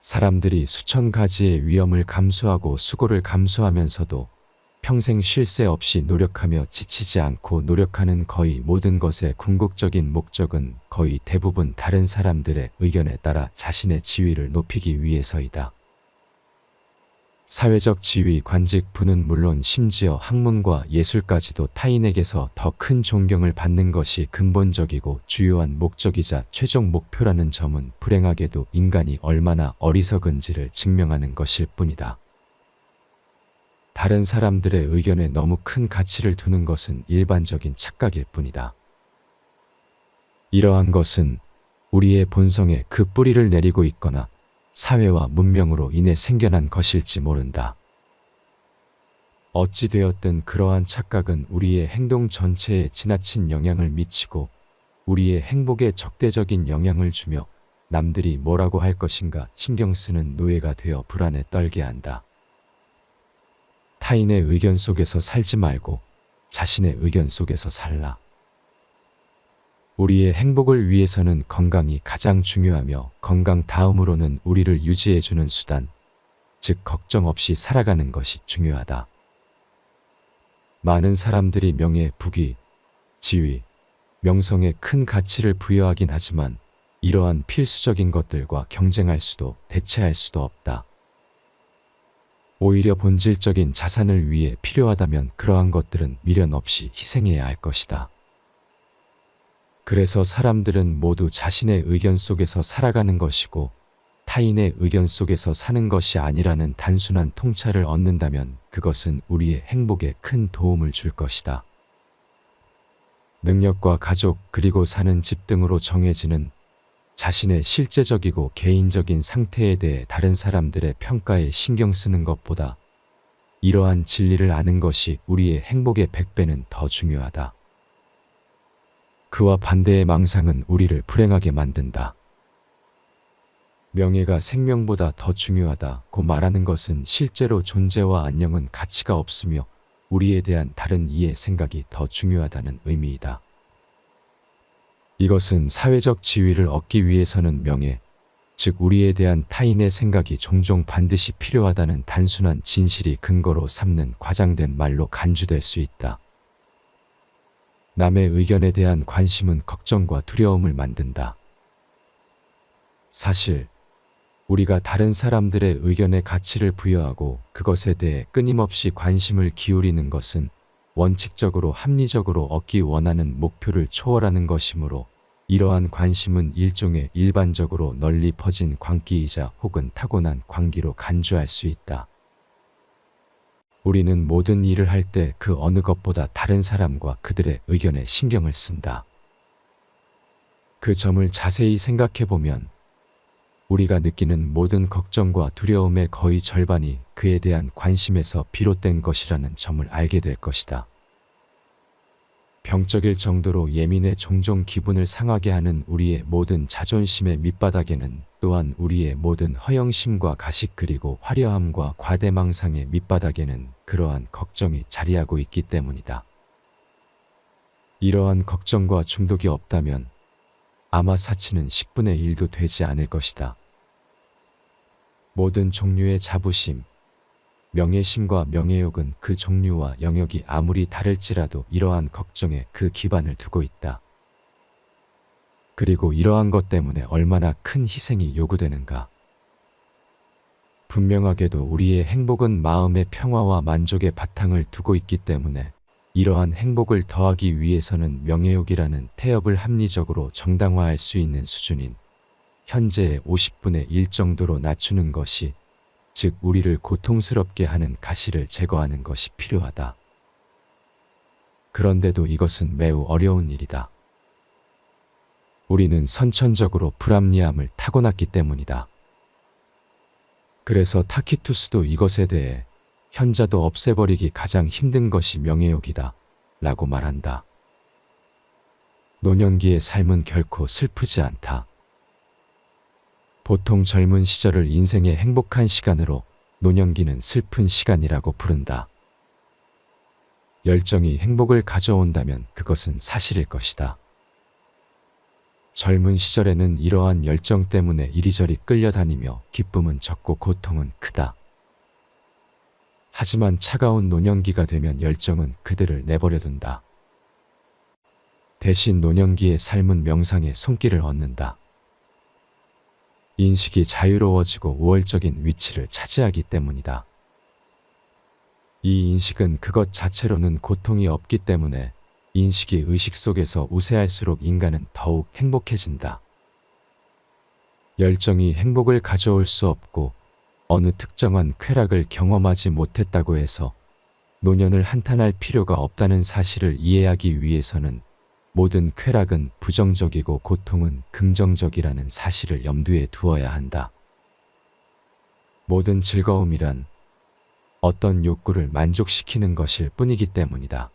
사람들이 수천 가지의 위험을 감수하고 수고를 감수하면서도 평생 쉴 새 없이 노력하며 지치지 않고 노력하는 거의 모든 것의 궁극적인 목적은 거의 대부분 다른 사람들의 의견에 따라 자신의 지위를 높이기 위해서이다. 사회적 지위, 관직, 부는 물론 심지어 학문과 예술까지도 타인에게서 더 큰 존경을 받는 것이 근본적이고 주요한 목적이자 최종 목표라는 점은 불행하게도 인간이 얼마나 어리석은지를 증명하는 것일 뿐이다. 다른 사람들의 의견에 너무 큰 가치를 두는 것은 일반적인 착각일 뿐이다. 이러한 것은 우리의 본성에 그 뿌리를 내리고 있거나 사회와 문명으로 인해 생겨난 것일지 모른다. 어찌 되었든 그러한 착각은 우리의 행동 전체에 지나친 영향을 미치고 우리의 행복에 적대적인 영향을 주며 남들이 뭐라고 할 것인가 신경 쓰는 노예가 되어 불안에 떨게 한다. 타인의 의견 속에서 살지 말고 자신의 의견 속에서 살라. 우리의 행복을 위해서는 건강이 가장 중요하며 건강 다음으로는 우리를 유지해주는 수단, 즉 걱정 없이 살아가는 것이 중요하다. 많은 사람들이 명예, 부귀, 지위, 명성에 큰 가치를 부여하긴 하지만 이러한 필수적인 것들과 경쟁할 수도 대체할 수도 없다. 오히려 본질적인 자산을 위해 필요하다면 그러한 것들은 미련 없이 희생해야 할 것이다. 그래서 사람들은 모두 자신의 의견 속에서 살아가는 것이고 타인의 의견 속에서 사는 것이 아니라는 단순한 통찰을 얻는다면 그것은 우리의 행복에 큰 도움을 줄 것이다. 능력과 가족 그리고 사는 집 등으로 정해지는 자신의 실제적이고 개인적인 상태에 대해 다른 사람들의 평가에 신경 쓰는 것보다 이러한 진리를 아는 것이 우리의 행복의 100배는 더 중요하다. 그와 반대의 망상은 우리를 불행하게 만든다. 명예가 생명보다 더 중요하다고 말하는 것은 실제로 존재와 안녕은 가치가 없으며 우리에 대한 다른 이의 생각이 더 중요하다는 의미이다. 이것은 사회적 지위를 얻기 위해서는 명예, 즉 우리에 대한 타인의 생각이 종종 반드시 필요하다는 단순한 진실이 근거로 삼는 과장된 말로 간주될 수 있다. 남의 의견에 대한 관심은 걱정과 두려움을 만든다. 사실 우리가 다른 사람들의 의견에 가치를 부여하고 그것에 대해 끊임없이 관심을 기울이는 것은 원칙적으로 합리적으로 얻기 원하는 목표를 초월하는 것이므로 이러한 관심은 일종의 일반적으로 널리 퍼진 광기이자 혹은 타고난 광기로 간주할 수 있다. 우리는 모든 일을 할 때 그 어느 것보다 다른 사람과 그들의 의견에 신경을 쓴다. 그 점을 자세히 생각해 보면 우리가 느끼는 모든 걱정과 두려움의 거의 절반이 그에 대한 관심에서 비롯된 것이라는 점을 알게 될 것이다. 병적일 정도로 예민해 종종 기분을 상하게 하는 우리의 모든 자존심의 밑바닥에는 또한 우리의 모든 허영심과 가식 그리고 화려함과 과대망상의 밑바닥에는 그러한 걱정이 자리하고 있기 때문이다. 이러한 걱정과 중독이 없다면 아마 사치는 10분의 1도 되지 않을 것이다. 모든 종류의 자부심, 명예심과 명예욕은 그 종류와 영역이 아무리 다를지라도 이러한 걱정에 그 기반을 두고 있다. 그리고 이러한 것 때문에 얼마나 큰 희생이 요구되는가. 분명하게도 우리의 행복은 마음의 평화와 만족의 바탕을 두고 있기 때문에 이러한 행복을 더하기 위해서는 명예욕이라는 태엽을 합리적으로 정당화할 수 있는 수준인 현재의 50분의 1 정도로 낮추는 것이, 즉 우리를 고통스럽게 하는 가시를 제거하는 것이 필요하다. 그런데도 이것은 매우 어려운 일이다. 우리는 선천적으로 불합리함을 타고났기 때문이다. 그래서 타키투스도 이것에 대해 현자도 없애버리기 가장 힘든 것이 명예욕이다 라고 말한다. 노년기의 삶은 결코 슬프지 않다. 보통 젊은 시절을 인생의 행복한 시간으로 노년기는 슬픈 시간이라고 부른다. 열정이 행복을 가져온다면 그것은 사실일 것이다. 젊은 시절에는 이러한 열정 때문에 이리저리 끌려다니며 기쁨은 적고 고통은 크다. 하지만 차가운 노년기가 되면 열정은 그들을 내버려둔다. 대신 노년기의 삶은 명상의 손길을 얻는다. 인식이 자유로워지고 우월적인 위치를 차지하기 때문이다. 이 인식은 그것 자체로는 고통이 없기 때문에 인식이 의식 속에서 우세할수록 인간은 더욱 행복해진다. 열정이 행복을 가져올 수 없고 어느 특정한 쾌락을 경험하지 못했다고 해서 노년을 한탄할 필요가 없다는 사실을 이해하기 위해서는 모든 쾌락은 부정적이고 고통은 긍정적이라는 사실을 염두에 두어야 한다. 모든 즐거움이란 어떤 욕구를 만족시키는 것일 뿐이기 때문이다.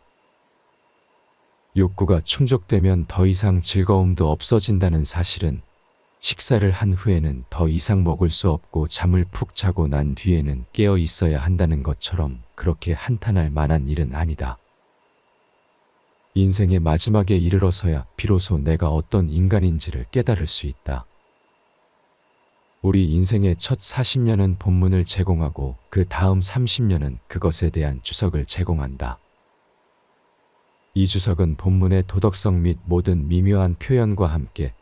욕구가 충족되면 더 이상 즐거움도 없어진다는 사실은 식사를 한 후에는 더 이상 먹을 수 없고 잠을 푹 자고 난 뒤에는 깨어 있어야 한다는 것처럼 그렇게 한탄할 만한 일은 아니다. 인생의 마지막에 이르러서야 비로소 내가 어떤 인간인지를 깨달을 수 있다. 우리 인생의 첫 40년은 본문을 제공하고 그 다음 30년은 그것에 대한 주석을 제공한다. 이 주석은 본문의 도덕성 및 모든 미묘한 표현과 함께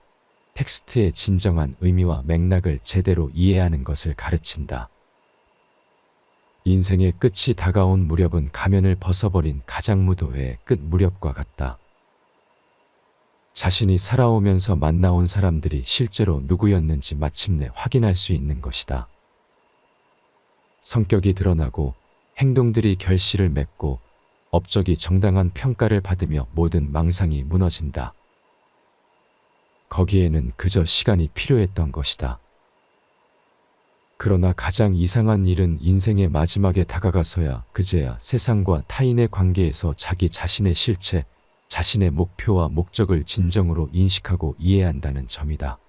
텍스트의 진정한 의미와 맥락을 제대로 이해하는 것을 가르친다. 인생의 끝이 다가온 무렵은 가면을 벗어버린 가장무도회의 끝 무렵과 같다. 자신이 살아오면서 만나온 사람들이 실제로 누구였는지 마침내 확인할 수 있는 것이다. 성격이 드러나고 행동들이 결실을 맺고 업적이 정당한 평가를 받으며 모든 망상이 무너진다. 거기에는 그저 시간이 필요했던 것이다. 그러나 가장 이상한 일은 인생의 마지막에 다가가서야 그제야 세상과 타인의 관계에서 자기 자신의 실체, 자신의 목표와 목적을 진정으로 인식하고 이해한다는 점이다.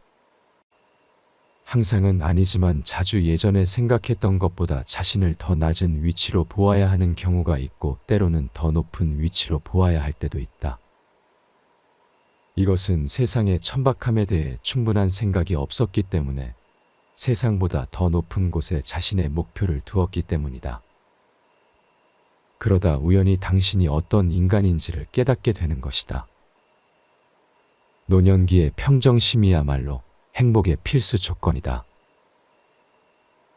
항상은 아니지만 자주 예전에 생각했던 것보다 자신을 더 낮은 위치로 보아야 하는 경우가 있고 때로는 더 높은 위치로 보아야 할 때도 있다. 이것은 세상의 천박함에 대해 충분한 생각이 없었기 때문에 세상보다 더 높은 곳에 자신의 목표를 두었기 때문이다. 그러다 우연히 당신이 어떤 인간인지를 깨닫게 되는 것이다. 노년기의 평정심이야말로 행복의 필수 조건이다.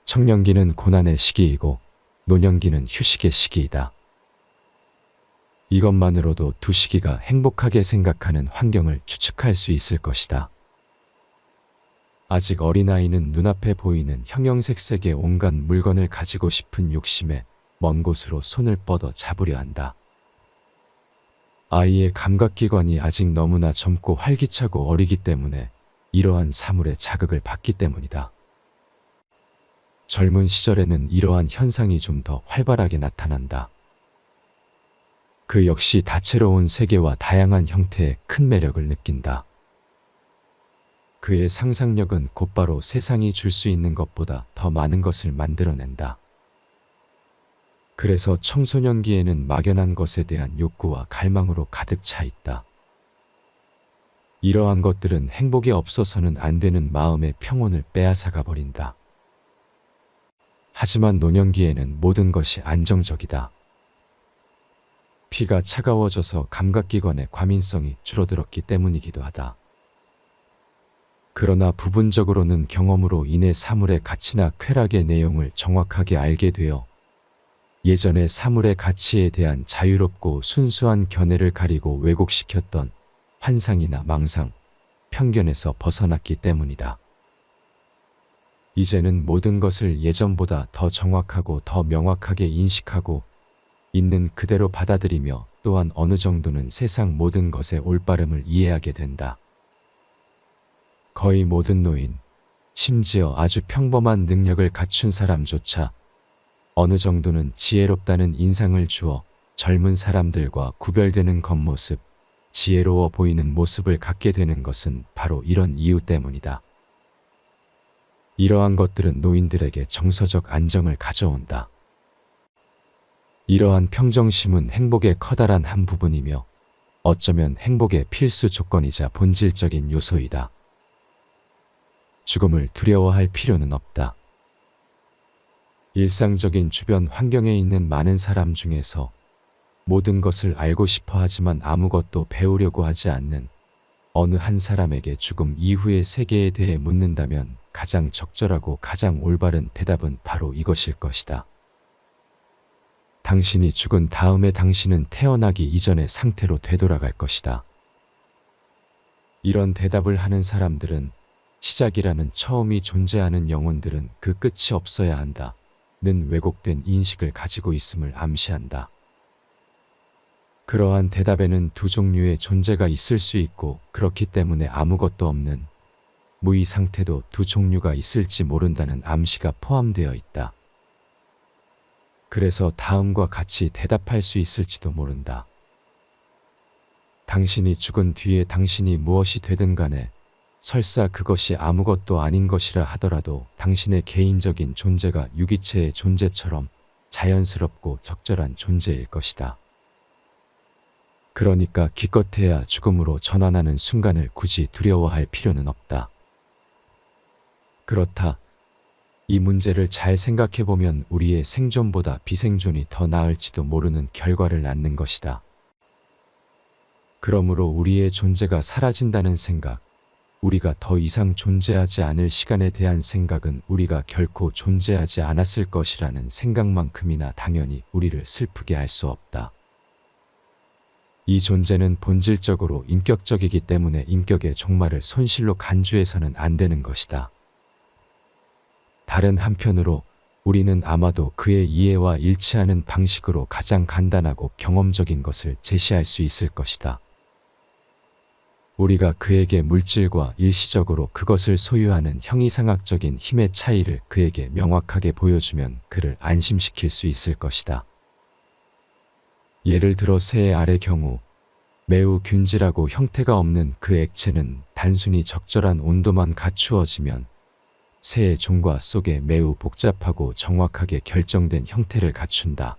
청년기는 고난의 시기이고 노년기는 휴식의 시기이다. 이것만으로도 두 시기가 행복하게 생각하는 환경을 추측할 수 있을 것이다. 아직 어린아이는 눈앞에 보이는 형형색색의 온갖 물건을 가지고 싶은 욕심에 먼 곳으로 손을 뻗어 잡으려 한다. 아이의 감각기관이 아직 너무나 젊고 활기차고 어리기 때문에 이러한 사물의 자극을 받기 때문이다. 젊은 시절에는 이러한 현상이 좀 더 활발하게 나타난다. 그 역시 다채로운 세계와 다양한 형태의 큰 매력을 느낀다. 그의 상상력은 곧바로 세상이 줄 수 있는 것보다 더 많은 것을 만들어낸다. 그래서 청소년기에는 막연한 것에 대한 욕구와 갈망으로 가득 차 있다. 이러한 것들은 행복이 없어서는 안 되는 마음의 평온을 빼앗아가 버린다. 하지만 노년기에는 모든 것이 안정적이다. 피가 차가워져서 감각기관의 과민성이 줄어들었기 때문이기도 하다. 그러나 부분적으로는 경험으로 인해 사물의 가치나 쾌락의 내용을 정확하게 알게 되어 예전의 사물의 가치에 대한 자유롭고 순수한 견해를 가리고 왜곡시켰던 환상이나 망상, 편견에서 벗어났기 때문이다. 이제는 모든 것을 예전보다 더 정확하고 더 명확하게 인식하고 있는 그대로 받아들이며 또한 어느 정도는 세상 모든 것의 올바름을 이해하게 된다. 거의 모든 노인, 심지어 아주 평범한 능력을 갖춘 사람조차 어느 정도는 지혜롭다는 인상을 주어 젊은 사람들과 구별되는 겉모습, 지혜로워 보이는 모습을 갖게 되는 것은 바로 이런 이유 때문이다. 이러한 것들은 노인들에게 정서적 안정을 가져온다. 이러한 평정심은 행복의 커다란 한 부분이며 어쩌면 행복의 필수 조건이자 본질적인 요소이다. 죽음을 두려워할 필요는 없다. 일상적인 주변 환경에 있는 많은 사람 중에서 모든 것을 알고 싶어 하지만 아무것도 배우려고 하지 않는 어느 한 사람에게 죽음 이후의 세계에 대해 묻는다면 가장 적절하고 가장 올바른 대답은 바로 이것일 것이다. 당신이 죽은 다음에 당신은 태어나기 이전의 상태로 되돌아갈 것이다. 이런 대답을 하는 사람들은 시작이라는 처음이 존재하는 영혼들은 그 끝이 없어야 한다. 는 왜곡된 인식을 가지고 있음을 암시한다. 그러한 대답에는 두 종류의 존재가 있을 수 있고 그렇기 때문에 아무것도 없는 무의 상태도 두 종류가 있을지 모른다는 암시가 포함되어 있다. 그래서 다음과 같이 대답할 수 있을지도 모른다. 당신이 죽은 뒤에 당신이 무엇이 되든 간에 설사 그것이 아무것도 아닌 것이라 하더라도 당신의 개인적인 존재가 유기체의 존재처럼 자연스럽고 적절한 존재일 것이다. 그러니까 기껏해야 죽음으로 전환하는 순간을 굳이 두려워할 필요는 없다. 그렇다. 이 문제를 잘 생각해보면 우리의 생존보다 비생존이 더 나을지도 모르는 결과를 낳는 것이다. 그러므로 우리의 존재가 사라진다는 생각, 우리가 더 이상 존재하지 않을 시간에 대한 생각은 우리가 결코 존재하지 않았을 것이라는 생각만큼이나 당연히 우리를 슬프게 할 수 없다. 이 존재는 본질적으로 인격적이기 때문에 인격의 종말을 손실로 간주해서는 안 되는 것이다. 다른 한편으로 우리는 아마도 그의 이해와 일치하는 방식으로 가장 간단하고 경험적인 것을 제시할 수 있을 것이다. 우리가 그에게 물질과 일시적으로 그것을 소유하는 형이상학적인 힘의 차이를 그에게 명확하게 보여주면 그를 안심시킬 수 있을 것이다. 예를 들어 새의 알의 경우 매우 균질하고 형태가 없는 그 액체는 단순히 적절한 온도만 갖추어지면 새의 종과 속에 매우 복잡하고 정확하게 결정된 형태를 갖춘다.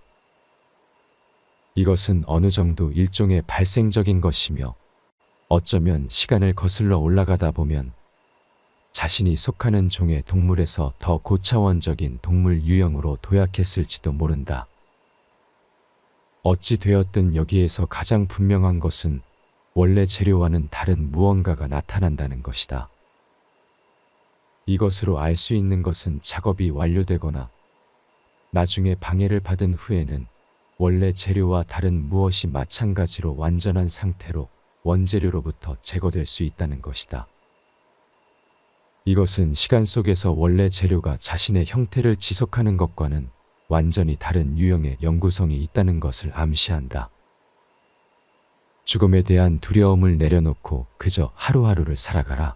이것은 어느 정도 일종의 발생적인 것이며 어쩌면 시간을 거슬러 올라가다 보면 자신이 속하는 종의 동물에서 더 고차원적인 동물 유형으로 도약했을지도 모른다. 어찌 되었든 여기에서 가장 분명한 것은 원래 재료와는 다른 무언가가 나타난다는 것이다. 이것으로 알 수 있는 것은 작업이 완료되거나 나중에 방해를 받은 후에는 원래 재료와 다른 무엇이 마찬가지로 완전한 상태로 원재료로부터 제거될 수 있다는 것이다. 이것은 시간 속에서 원래 재료가 자신의 형태를 지속하는 것과는 완전히 다른 유형의 영구성이 있다는 것을 암시한다. 죽음에 대한 두려움을 내려놓고 그저 하루하루를 살아가라.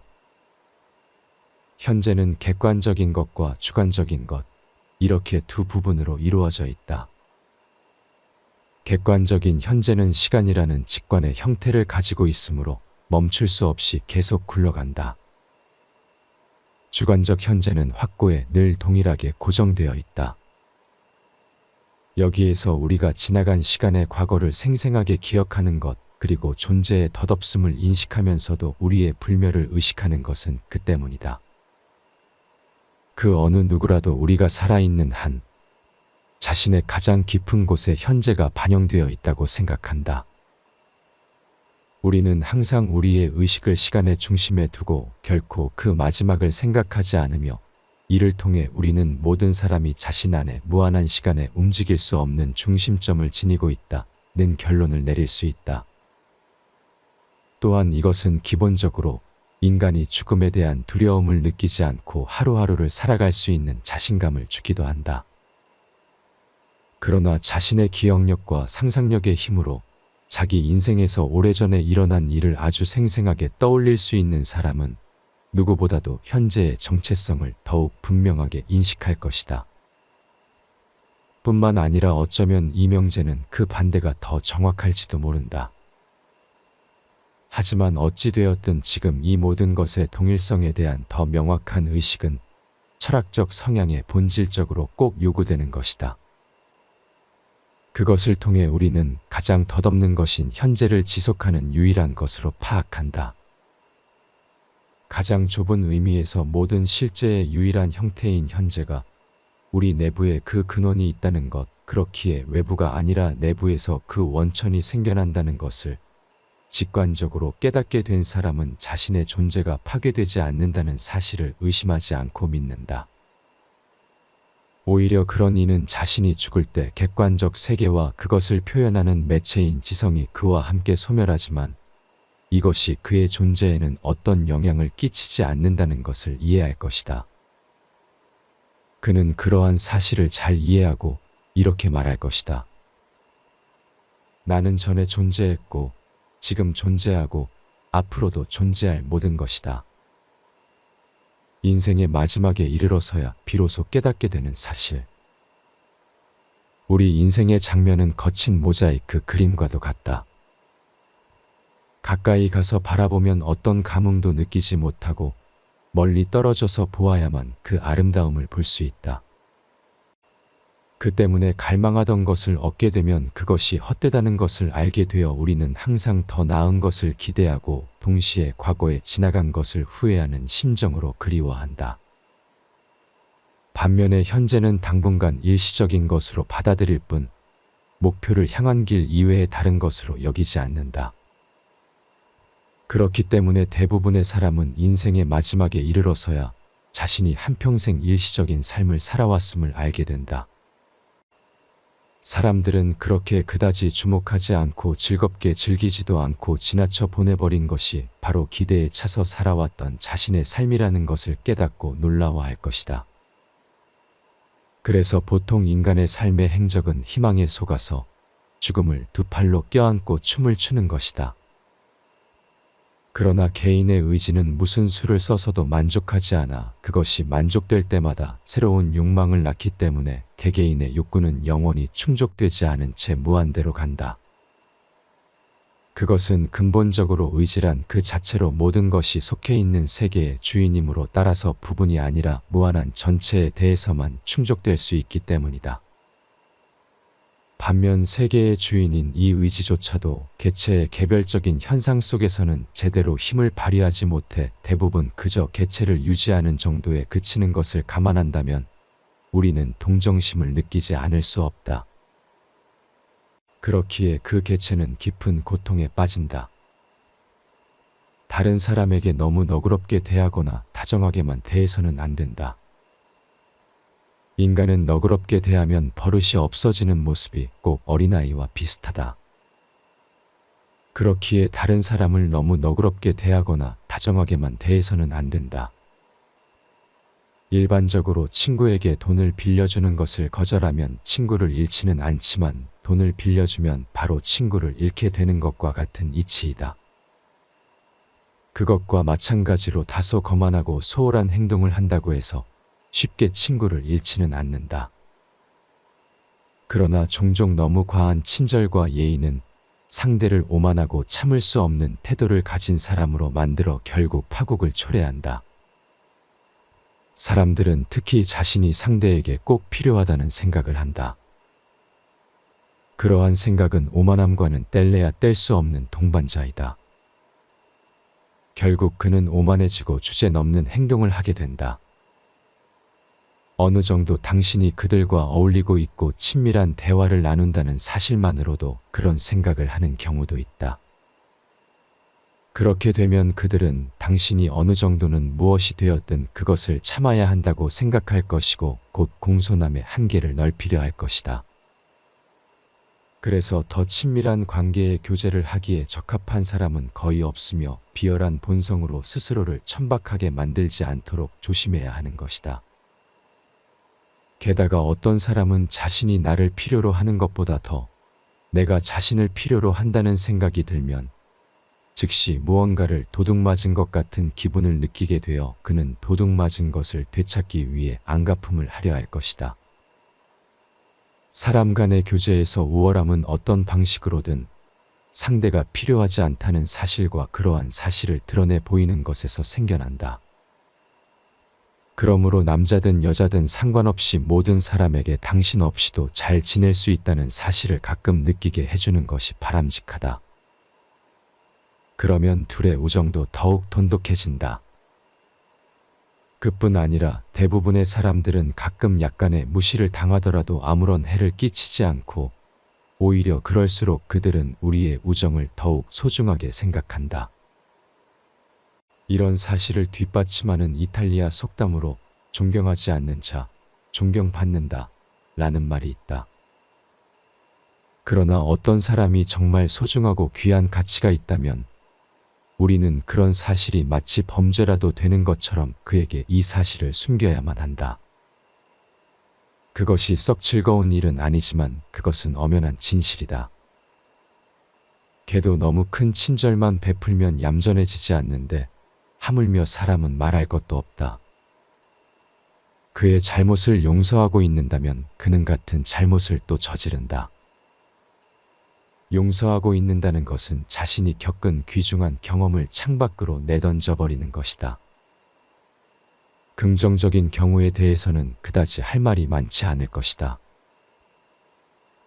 현재는 객관적인 것과 주관적인 것, 이렇게 두 부분으로 이루어져 있다. 객관적인 현재는 시간이라는 직관의 형태를 가지고 있으므로 멈출 수 없이 계속 굴러간다. 주관적 현재는 확고에 늘 동일하게 고정되어 있다. 여기에서 우리가 지나간 시간의 과거를 생생하게 기억하는 것, 그리고 존재의 덧없음을 인식하면서도 우리의 불멸을 의식하는 것은 그 때문이다. 그 어느 누구라도 우리가 살아있는 한 자신의 가장 깊은 곳에 현재가 반영되어 있다고 생각한다. 우리는 항상 우리의 의식을 시간의 중심에 두고 결코 그 마지막을 생각하지 않으며 이를 통해 우리는 모든 사람이 자신 안에 무한한 시간에 움직일 수 없는 중심점을 지니고 있다는 결론을 내릴 수 있다. 또한 이것은 기본적으로 인간이 죽음에 대한 두려움을 느끼지 않고 하루하루를 살아갈 수 있는 자신감을 주기도 한다. 그러나 자신의 기억력과 상상력의 힘으로 자기 인생에서 오래전에 일어난 일을 아주 생생하게 떠올릴 수 있는 사람은 누구보다도 현재의 정체성을 더욱 분명하게 인식할 것이다. 뿐만 아니라 어쩌면 이 명제는 그 반대가 더 정확할지도 모른다. 하지만 어찌되었든 지금 이 모든 것의 동일성에 대한 더 명확한 의식은 철학적 성향에 본질적으로 꼭 요구되는 것이다. 그것을 통해 우리는 가장 덧없는 것인 현재를 지속하는 유일한 것으로 파악한다. 가장 좁은 의미에서 모든 실제의 유일한 형태인 현재가 우리 내부에 그 근원이 있다는 것, 그렇기에 외부가 아니라 내부에서 그 원천이 생겨난다는 것을 직관적으로 깨닫게 된 사람은 자신의 존재가 파괴되지 않는다는 사실을 의심하지 않고 믿는다. 오히려 그런 이는 자신이 죽을 때 객관적 세계와 그것을 표현하는 매체인 지성이 그와 함께 소멸하지만 이것이 그의 존재에는 어떤 영향을 끼치지 않는다는 것을 이해할 것이다. 그는 그러한 사실을 잘 이해하고 이렇게 말할 것이다. 나는 전에 존재했고 지금 존재하고 앞으로도 존재할 모든 것이다. 인생의 마지막에 이르러서야 비로소 깨닫게 되는 사실. 우리 인생의 장면은 거친 모자이크 그림과도 같다. 가까이 가서 바라보면 어떤 감흥도 느끼지 못하고 멀리 떨어져서 보아야만 그 아름다움을 볼 수 있다. 그 때문에 갈망하던 것을 얻게 되면 그것이 헛되다는 것을 알게 되어 우리는 항상 더 나은 것을 기대하고 동시에 과거에 지나간 것을 후회하는 심정으로 그리워한다. 반면에 현재는 당분간 일시적인 것으로 받아들일 뿐 목표를 향한 길 이외의 다른 것으로 여기지 않는다. 그렇기 때문에 대부분의 사람은 인생의 마지막에 이르러서야 자신이 한평생 일시적인 삶을 살아왔음을 알게 된다. 사람들은 그렇게 그다지 주목하지 않고 즐겁게 즐기지도 않고 지나쳐 보내버린 것이 바로 기대에 차서 살아왔던 자신의 삶이라는 것을 깨닫고 놀라워할 것이다. 그래서 보통 인간의 삶의 행적은 희망에 속아서 죽음을 두 팔로 껴안고 춤을 추는 것이다. 그러나 개인의 의지는 무슨 수를 써서도 만족하지 않아 그것이 만족될 때마다 새로운 욕망을 낳기 때문에 개개인의 욕구는 영원히 충족되지 않은 채 무한대로 간다. 그것은 근본적으로 의지란 그 자체로 모든 것이 속해 있는 세계의 주인이므로 따라서 부분이 아니라 무한한 전체에 대해서만 충족될 수 있기 때문이다. 반면 세계의 주인인 이 의지조차도 개체의 개별적인 현상 속에서는 제대로 힘을 발휘하지 못해 대부분 그저 개체를 유지하는 정도에 그치는 것을 감안한다면 우리는 동정심을 느끼지 않을 수 없다. 그렇기에 그 개체는 깊은 고통에 빠진다. 다른 사람에게 너무 너그럽게 대하거나 다정하게만 대해서는 안 된다. 인간은 너그럽게 대하면 버릇이 없어지는 모습이 꼭 어린아이와 비슷하다. 그렇기에 다른 사람을 너무 너그럽게 대하거나 다정하게만 대해서는 안 된다. 일반적으로 친구에게 돈을 빌려주는 것을 거절하면 친구를 잃지는 않지만 돈을 빌려주면 바로 친구를 잃게 되는 것과 같은 이치이다. 그것과 마찬가지로 다소 거만하고 소홀한 행동을 한다고 해서 쉽게 친구를 잃지는 않는다. 그러나 종종 너무 과한 친절과 예의는 상대를 오만하고 참을 수 없는 태도를 가진 사람으로 만들어 결국 파국을 초래한다. 사람들은 특히 자신이 상대에게 꼭 필요하다는 생각을 한다. 그러한 생각은 오만함과는 뗄래야 뗄 수 없는 동반자이다. 결국 그는 오만해지고 주제넘는 행동을 하게 된다. 어느 정도 당신이 그들과 어울리고 있고 친밀한 대화를 나눈다는 사실만으로도 그런 생각을 하는 경우도 있다. 그렇게 되면 그들은 당신이 어느 정도는 무엇이 되었든 그것을 참아야 한다고 생각할 것이고 곧 공손함의 한계를 넓히려 할 것이다. 그래서 더 친밀한 관계의 교제를 하기에 적합한 사람은 거의 없으며 비열한 본성으로 스스로를 천박하게 만들지 않도록 조심해야 하는 것이다. 게다가 어떤 사람은 자신이 나를 필요로 하는 것보다 더 내가 자신을 필요로 한다는 생각이 들면 즉시 무언가를 도둑맞은 것 같은 기분을 느끼게 되어 그는 도둑맞은 것을 되찾기 위해 안갚음을 하려 할 것이다. 사람 간의 교제에서 우월함은 어떤 방식으로든 상대가 필요하지 않다는 사실과 그러한 사실을 드러내 보이는 것에서 생겨난다. 그러므로 남자든 여자든 상관없이 모든 사람에게 당신 없이도 잘 지낼 수 있다는 사실을 가끔 느끼게 해주는 것이 바람직하다. 그러면 둘의 우정도 더욱 돈독해진다. 그뿐 아니라 대부분의 사람들은 가끔 약간의 무시를 당하더라도 아무런 해를 끼치지 않고 오히려 그럴수록 그들은 우리의 우정을 더욱 소중하게 생각한다. 이런 사실을 뒷받침하는 이탈리아 속담으로 존경하지 않는 자, 존경받는다 라는 말이 있다. 그러나 어떤 사람이 정말 소중하고 귀한 가치가 있다면 우리는 그런 사실이 마치 범죄라도 되는 것처럼 그에게 이 사실을 숨겨야만 한다. 그것이 썩 즐거운 일은 아니지만 그것은 엄연한 진실이다. 걔도 너무 큰 친절만 베풀면 얌전해지지 않는데 하물며 사람은 말할 것도 없다. 그의 잘못을 용서하고 있는다면 그는 같은 잘못을 또 저지른다. 용서하고 있는다는 것은 자신이 겪은 귀중한 경험을 창밖으로 내던져 버리는 것이다. 긍정적인 경우에 대해서는 그다지 할 말이 많지 않을 것이다.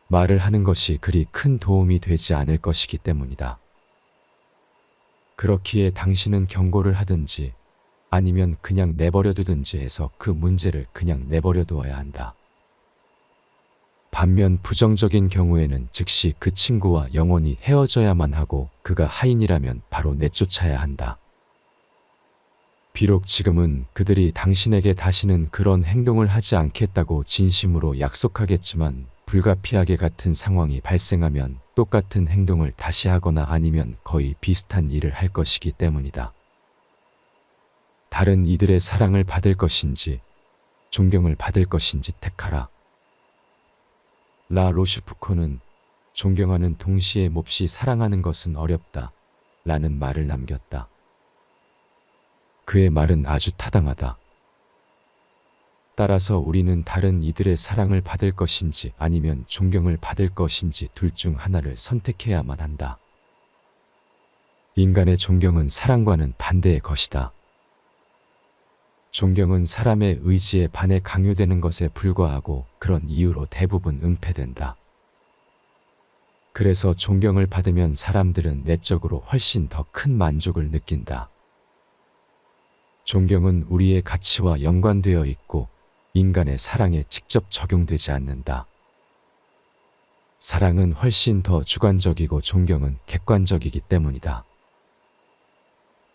말을 하는 것이 그리 큰 도움이 되지 않을 것이기 때문이다. 그렇기에 당신은 경고를 하든지 아니면 그냥 내버려 두든지 해서 그 문제를 그냥 내버려 두어야 한다. 반면 부정적인 경우에는 즉시 그 친구와 영원히 헤어져야만 하고 그가 하인이라면 바로 내쫓아야 한다. 비록 지금은 그들이 당신에게 다시는 그런 행동을 하지 않겠다고 진심으로 약속하겠지만 불가피하게 같은 상황이 발생하면 똑같은 행동을 다시 하거나 아니면 거의 비슷한 일을 할 것이기 때문이다. 다른 이들의 사랑을 받을 것인지 존경을 받을 것인지 택하라. 라 로슈푸코는 존경하는 동시에 몹시 사랑하는 것은 어렵다 라는 말을 남겼다. 그의 말은 아주 타당하다. 따라서 우리는 다른 이들의 사랑을 받을 것인지 아니면 존경을 받을 것인지 둘 중 하나를 선택해야만 한다. 인간의 존경은 사랑과는 반대의 것이다. 존경은 사람의 의지에 반해 강요되는 것에 불과하고 그런 이유로 대부분 은폐된다. 그래서 존경을 받으면 사람들은 내적으로 훨씬 더 큰 만족을 느낀다. 존경은 우리의 가치와 연관되어 있고 인간의 사랑에 직접 적용되지 않는다. 사랑은 훨씬 더 주관적이고 존경은 객관적이기 때문이다.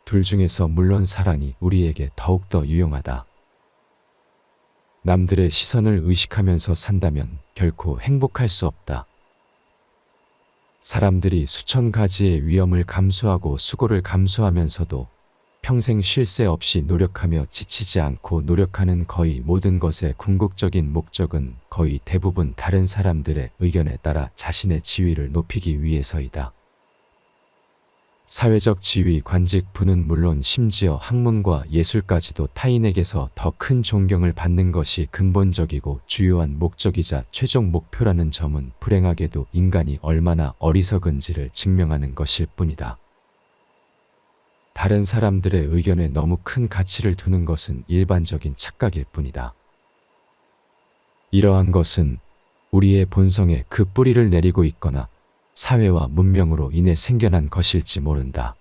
둘 중에서 물론 사랑이 우리에게 더욱더 유용하다. 남들의 시선을 의식하면서 산다면 결코 행복할 수 없다. 사람들이 수천 가지의 위험을 감수하고 수고를 감수하면서도 평생 쉴 새 없이 노력하며 지치지 않고 노력하는 거의 모든 것의 궁극적인 목적은 거의 대부분 다른 사람들의 의견에 따라 자신의 지위를 높이기 위해서이다. 사회적 지위, 관직, 부는 물론 심지어 학문과 예술까지도 타인에게서 더 큰 존경을 받는 것이 근본적이고 주요한 목적이자 최종 목표라는 점은 불행하게도 인간이 얼마나 어리석은지를 증명하는 것일 뿐이다. 다른 사람들의 의견에 너무 큰 가치를 두는 것은 일반적인 착각일 뿐이다. 이러한 것은 우리의 본성에 그 뿌리를 내리고 있거나 사회와 문명으로 인해 생겨난 것일지 모른다.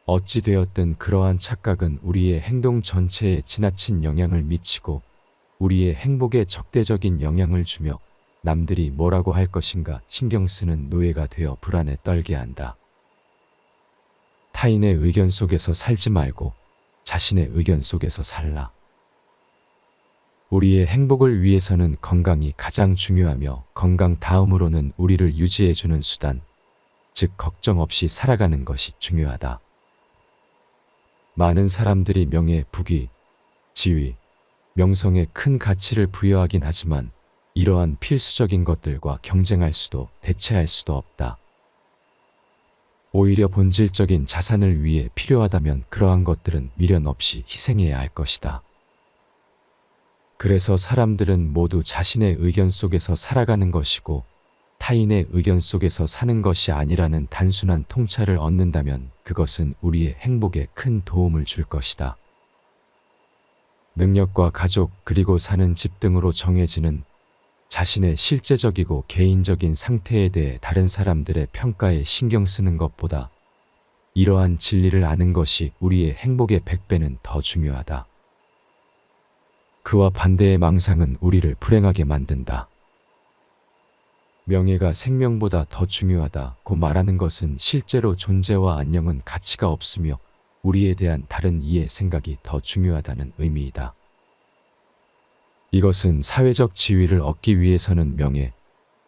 어찌되었든 그러한 착각은 우리의 행동 전체에 지나친 영향을 미치고 우리의 행복에 적대적인 영향을 주며 남들이 뭐라고 할 것인가 신경 쓰는 노예가 되어 불안에 떨게 한다. 타인의 의견 속에서 살지 말고 자신의 의견 속에서 살라. 우리의 행복을 위해서는 건강이 가장 중요하며 건강 다음으로는 우리를 유지해주는 수단, 즉 걱정 없이 살아가는 것이 중요하다. 많은 사람들이 명예, 부귀, 지위, 명성에 큰 가치를 부여하긴 하지만 이러한 필수적인 것들과 경쟁할 수도 대체할 수도 없다. 오히려 본질적인 자산을 위해 필요하다면 그러한 것들은 미련 없이 희생해야 할 것이다. 그래서 사람들은 모두 자신의 의견 속에서 살아가는 것이고 타인의 의견 속에서 사는 것이 아니라는 단순한 통찰을 얻는다면 그것은 우리의 행복에 큰 도움을 줄 것이다. 능력과 가족 그리고 사는 집 등으로 정해지는 자신의 실제적이고 개인적인 상태에 대해 다른 사람들의 평가에 신경 쓰는 것보다 이러한 진리를 아는 것이 우리의 행복의 100배는 더 중요하다. 그와 반대의 망상은 우리를 불행하게 만든다. 명예가 생명보다 더 중요하다고 말하는 것은 실제로 존재와 안녕은 가치가 없으며 우리에 대한 다른 이의 생각이 더 중요하다는 의미이다. 이것은 사회적 지위를 얻기 위해서는 명예,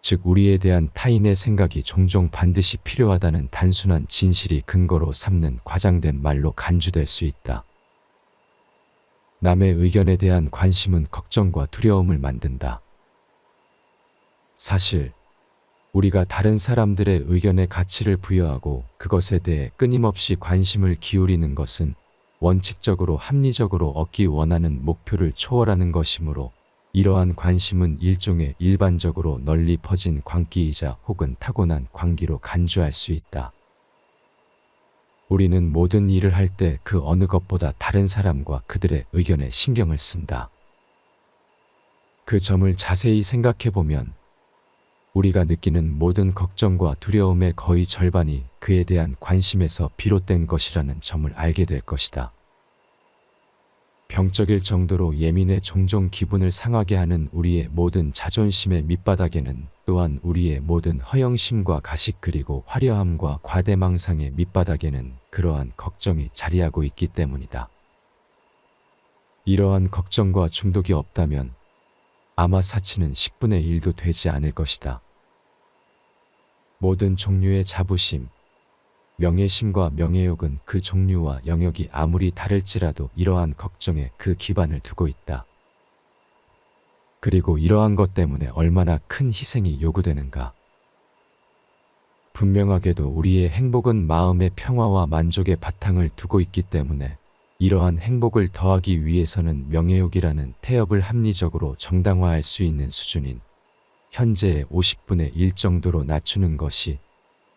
즉 우리에 대한 타인의 생각이 종종 반드시 필요하다는 단순한 진실이 근거로 삼는 과장된 말로 간주될 수 있다. 남의 의견에 대한 관심은 걱정과 두려움을 만든다. 사실 우리가 다른 사람들의 의견에 가치를 부여하고 그것에 대해 끊임없이 관심을 기울이는 것은 원칙적으로 합리적으로 얻기 원하는 목표를 초월하는 것이므로 이러한 관심은 일종의 일반적으로 널리 퍼진 광기이자 혹은 타고난 광기로 간주할 수 있다. 우리는 모든 일을 할 때 그 어느 것보다 다른 사람과 그들의 의견에 신경을 쓴다. 그 점을 자세히 생각해 보면 우리가 느끼는 모든 걱정과 두려움의 거의 절반이 그에 대한 관심에서 비롯된 것이라는 점을 알게 될 것이다. 병적일 정도로 예민해 종종 기분을 상하게 하는 우리의 모든 자존심의 밑바닥에는 또한 우리의 모든 허영심과 가식 그리고 화려함과 과대망상의 밑바닥에는 그러한 걱정이 자리하고 있기 때문이다. 이러한 걱정과 중독이 없다면 아마 사치는 10분의 1도 되지 않을 것이다. 모든 종류의 자부심, 명예심과 명예욕은 그 종류와 영역이 아무리 다를지라도 이러한 걱정에 그 기반을 두고 있다. 그리고 이러한 것 때문에 얼마나 큰 희생이 요구되는가. 분명하게도 우리의 행복은 마음의 평화와 만족의 바탕을 두고 있기 때문에 이러한 행복을 더하기 위해서는 명예욕이라는 태엽을 합리적으로 정당화할 수 있는 수준인 현재의 50분의 1 정도로 낮추는 것이,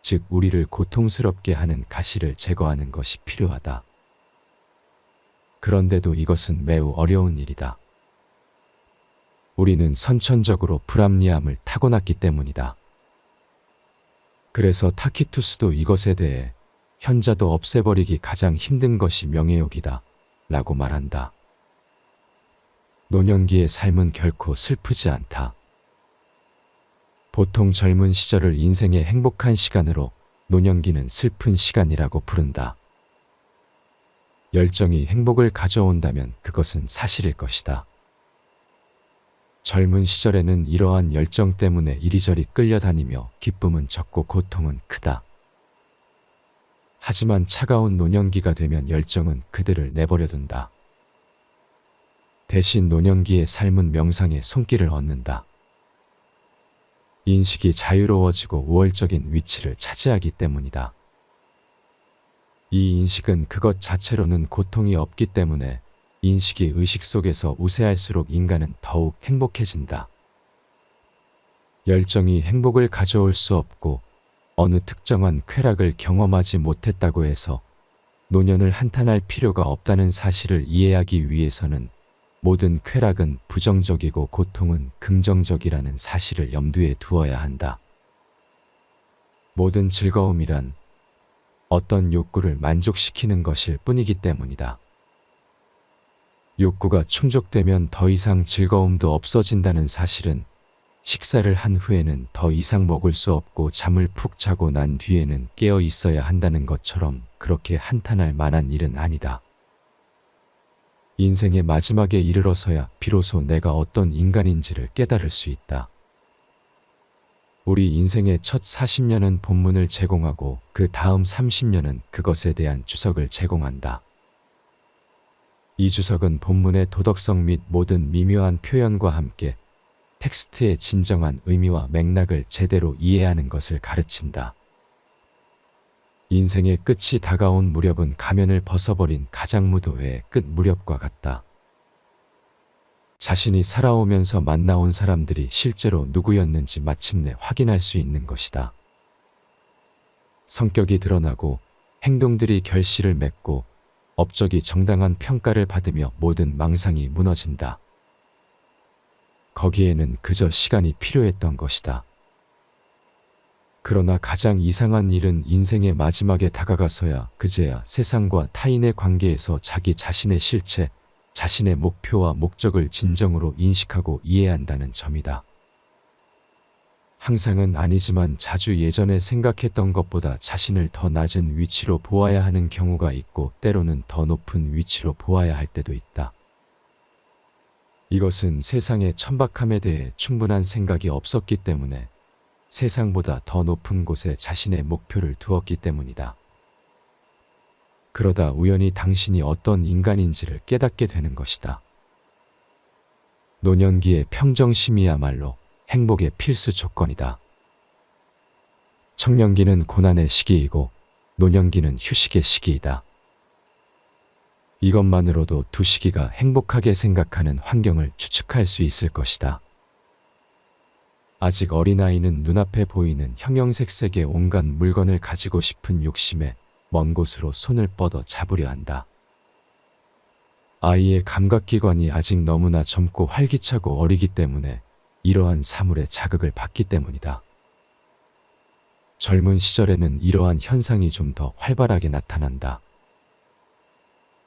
즉 우리를 고통스럽게 하는 가시를 제거하는 것이 필요하다. 그런데도 이것은 매우 어려운 일이다. 우리는 선천적으로 불합리함을 타고났기 때문이다. 그래서 타키투스도 이것에 대해 현자도 없애버리기 가장 힘든 것이 명예욕이다 라고 말한다. 노년기의 삶은 결코 슬프지 않다. 보통 젊은 시절을 인생의 행복한 시간으로 노년기는 슬픈 시간이라고 부른다. 열정이 행복을 가져온다면 그것은 사실일 것이다. 젊은 시절에는 이러한 열정 때문에 이리저리 끌려다니며 기쁨은 적고 고통은 크다. 하지만 차가운 노년기가 되면 열정은 그들을 내버려둔다. 대신 노년기의 삶은 명상의 손길을 얻는다. 인식이 자유로워지고 우월적인 위치를 차지하기 때문이다. 이 인식은 그것 자체로는 고통이 없기 때문에 인식이 의식 속에서 우세할수록 인간은 더욱 행복해진다. 열정이 행복을 가져올 수 없고 어느 특정한 쾌락을 경험하지 못했다고 해서 노년을 한탄할 필요가 없다는 사실을 이해하기 위해서는 모든 쾌락은 부정적이고 고통은 긍정적이라는 사실을 염두에 두어야 한다. 모든 즐거움이란 어떤 욕구를 만족시키는 것일 뿐이기 때문이다. 욕구가 충족되면 더 이상 즐거움도 없어진다는 사실은 식사를 한 후에는 더 이상 먹을 수 없고 잠을 푹 자고 난 뒤에는 깨어 있어야 한다는 것처럼 그렇게 한탄할 만한 일은 아니다. 인생의 마지막에 이르러서야 비로소 내가 어떤 인간인지를 깨달을 수 있다. 우리 인생의 첫 40년은 본문을 제공하고 그 다음 30년은 그것에 대한 주석을 제공한다. 이 주석은 본문의 도덕성 및 모든 미묘한 표현과 함께 텍스트의 진정한 의미와 맥락을 제대로 이해하는 것을 가르친다. 인생의 끝이 다가온 무렵은 가면을 벗어버린 가장무도회의 끝 무렵과 같다. 자신이 살아오면서 만나온 사람들이 실제로 누구였는지 마침내 확인할 수 있는 것이다. 성격이 드러나고 행동들이 결실을 맺고 업적이 정당한 평가를 받으며 모든 망상이 무너진다. 거기에는 그저 시간이 필요했던 것이다. 그러나 가장 이상한 일은 인생의 마지막에 다가가서야 그제야 세상과 타인의 관계에서 자기 자신의 실체, 자신의 목표와 목적을 진정으로 인식하고 이해한다는 점이다. 항상은 아니지만 자주 예전에 생각했던 것보다 자신을 더 낮은 위치로 보아야 하는 경우가 있고 때로는 더 높은 위치로 보아야 할 때도 있다. 이것은 세상의 천박함에 대해 충분한 생각이 없었기 때문에 세상보다 더 높은 곳에 자신의 목표를 두었기 때문이다. 그러다 우연히 당신이 어떤 인간인지를 깨닫게 되는 것이다. 노년기의 평정심이야말로 행복의 필수 조건이다. 청년기는 고난의 시기이고 노년기는 휴식의 시기이다. 이것만으로도 두식이가 행복하게 생각하는 환경을 추측할 수 있을 것이다. 아직 어린아이는 눈앞에 보이는 형형색색의 온갖 물건을 가지고 싶은 욕심에 먼 곳으로 손을 뻗어 잡으려 한다. 아이의 감각기관이 아직 너무나 젊고 활기차고 어리기 때문에 이러한 사물에 자극을 받기 때문이다. 젊은 시절에는 이러한 현상이 좀 더 활발하게 나타난다.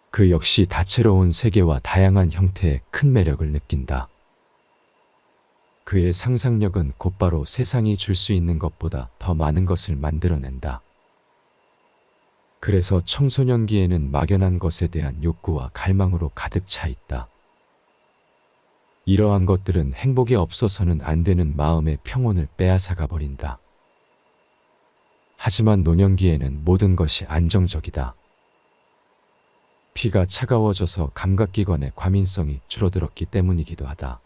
그 역시 다채로운 세계와 다양한 형태의 큰 매력을 느낀다. 그의 상상력은 곧바로 세상이 줄 수 있는 것보다 더 많은 것을 만들어낸다. 그래서 청소년기에는 막연한 것에 대한 욕구와 갈망으로 가득 차 있다. 이러한 것들은 행복이 없어서는 안 되는 마음의 평온을 빼앗아가 버린다. 하지만 노년기에는 모든 것이 안정적이다. 피가 차가워져서 감각기관의 과민성이 줄어들었기 때문이기도 하다.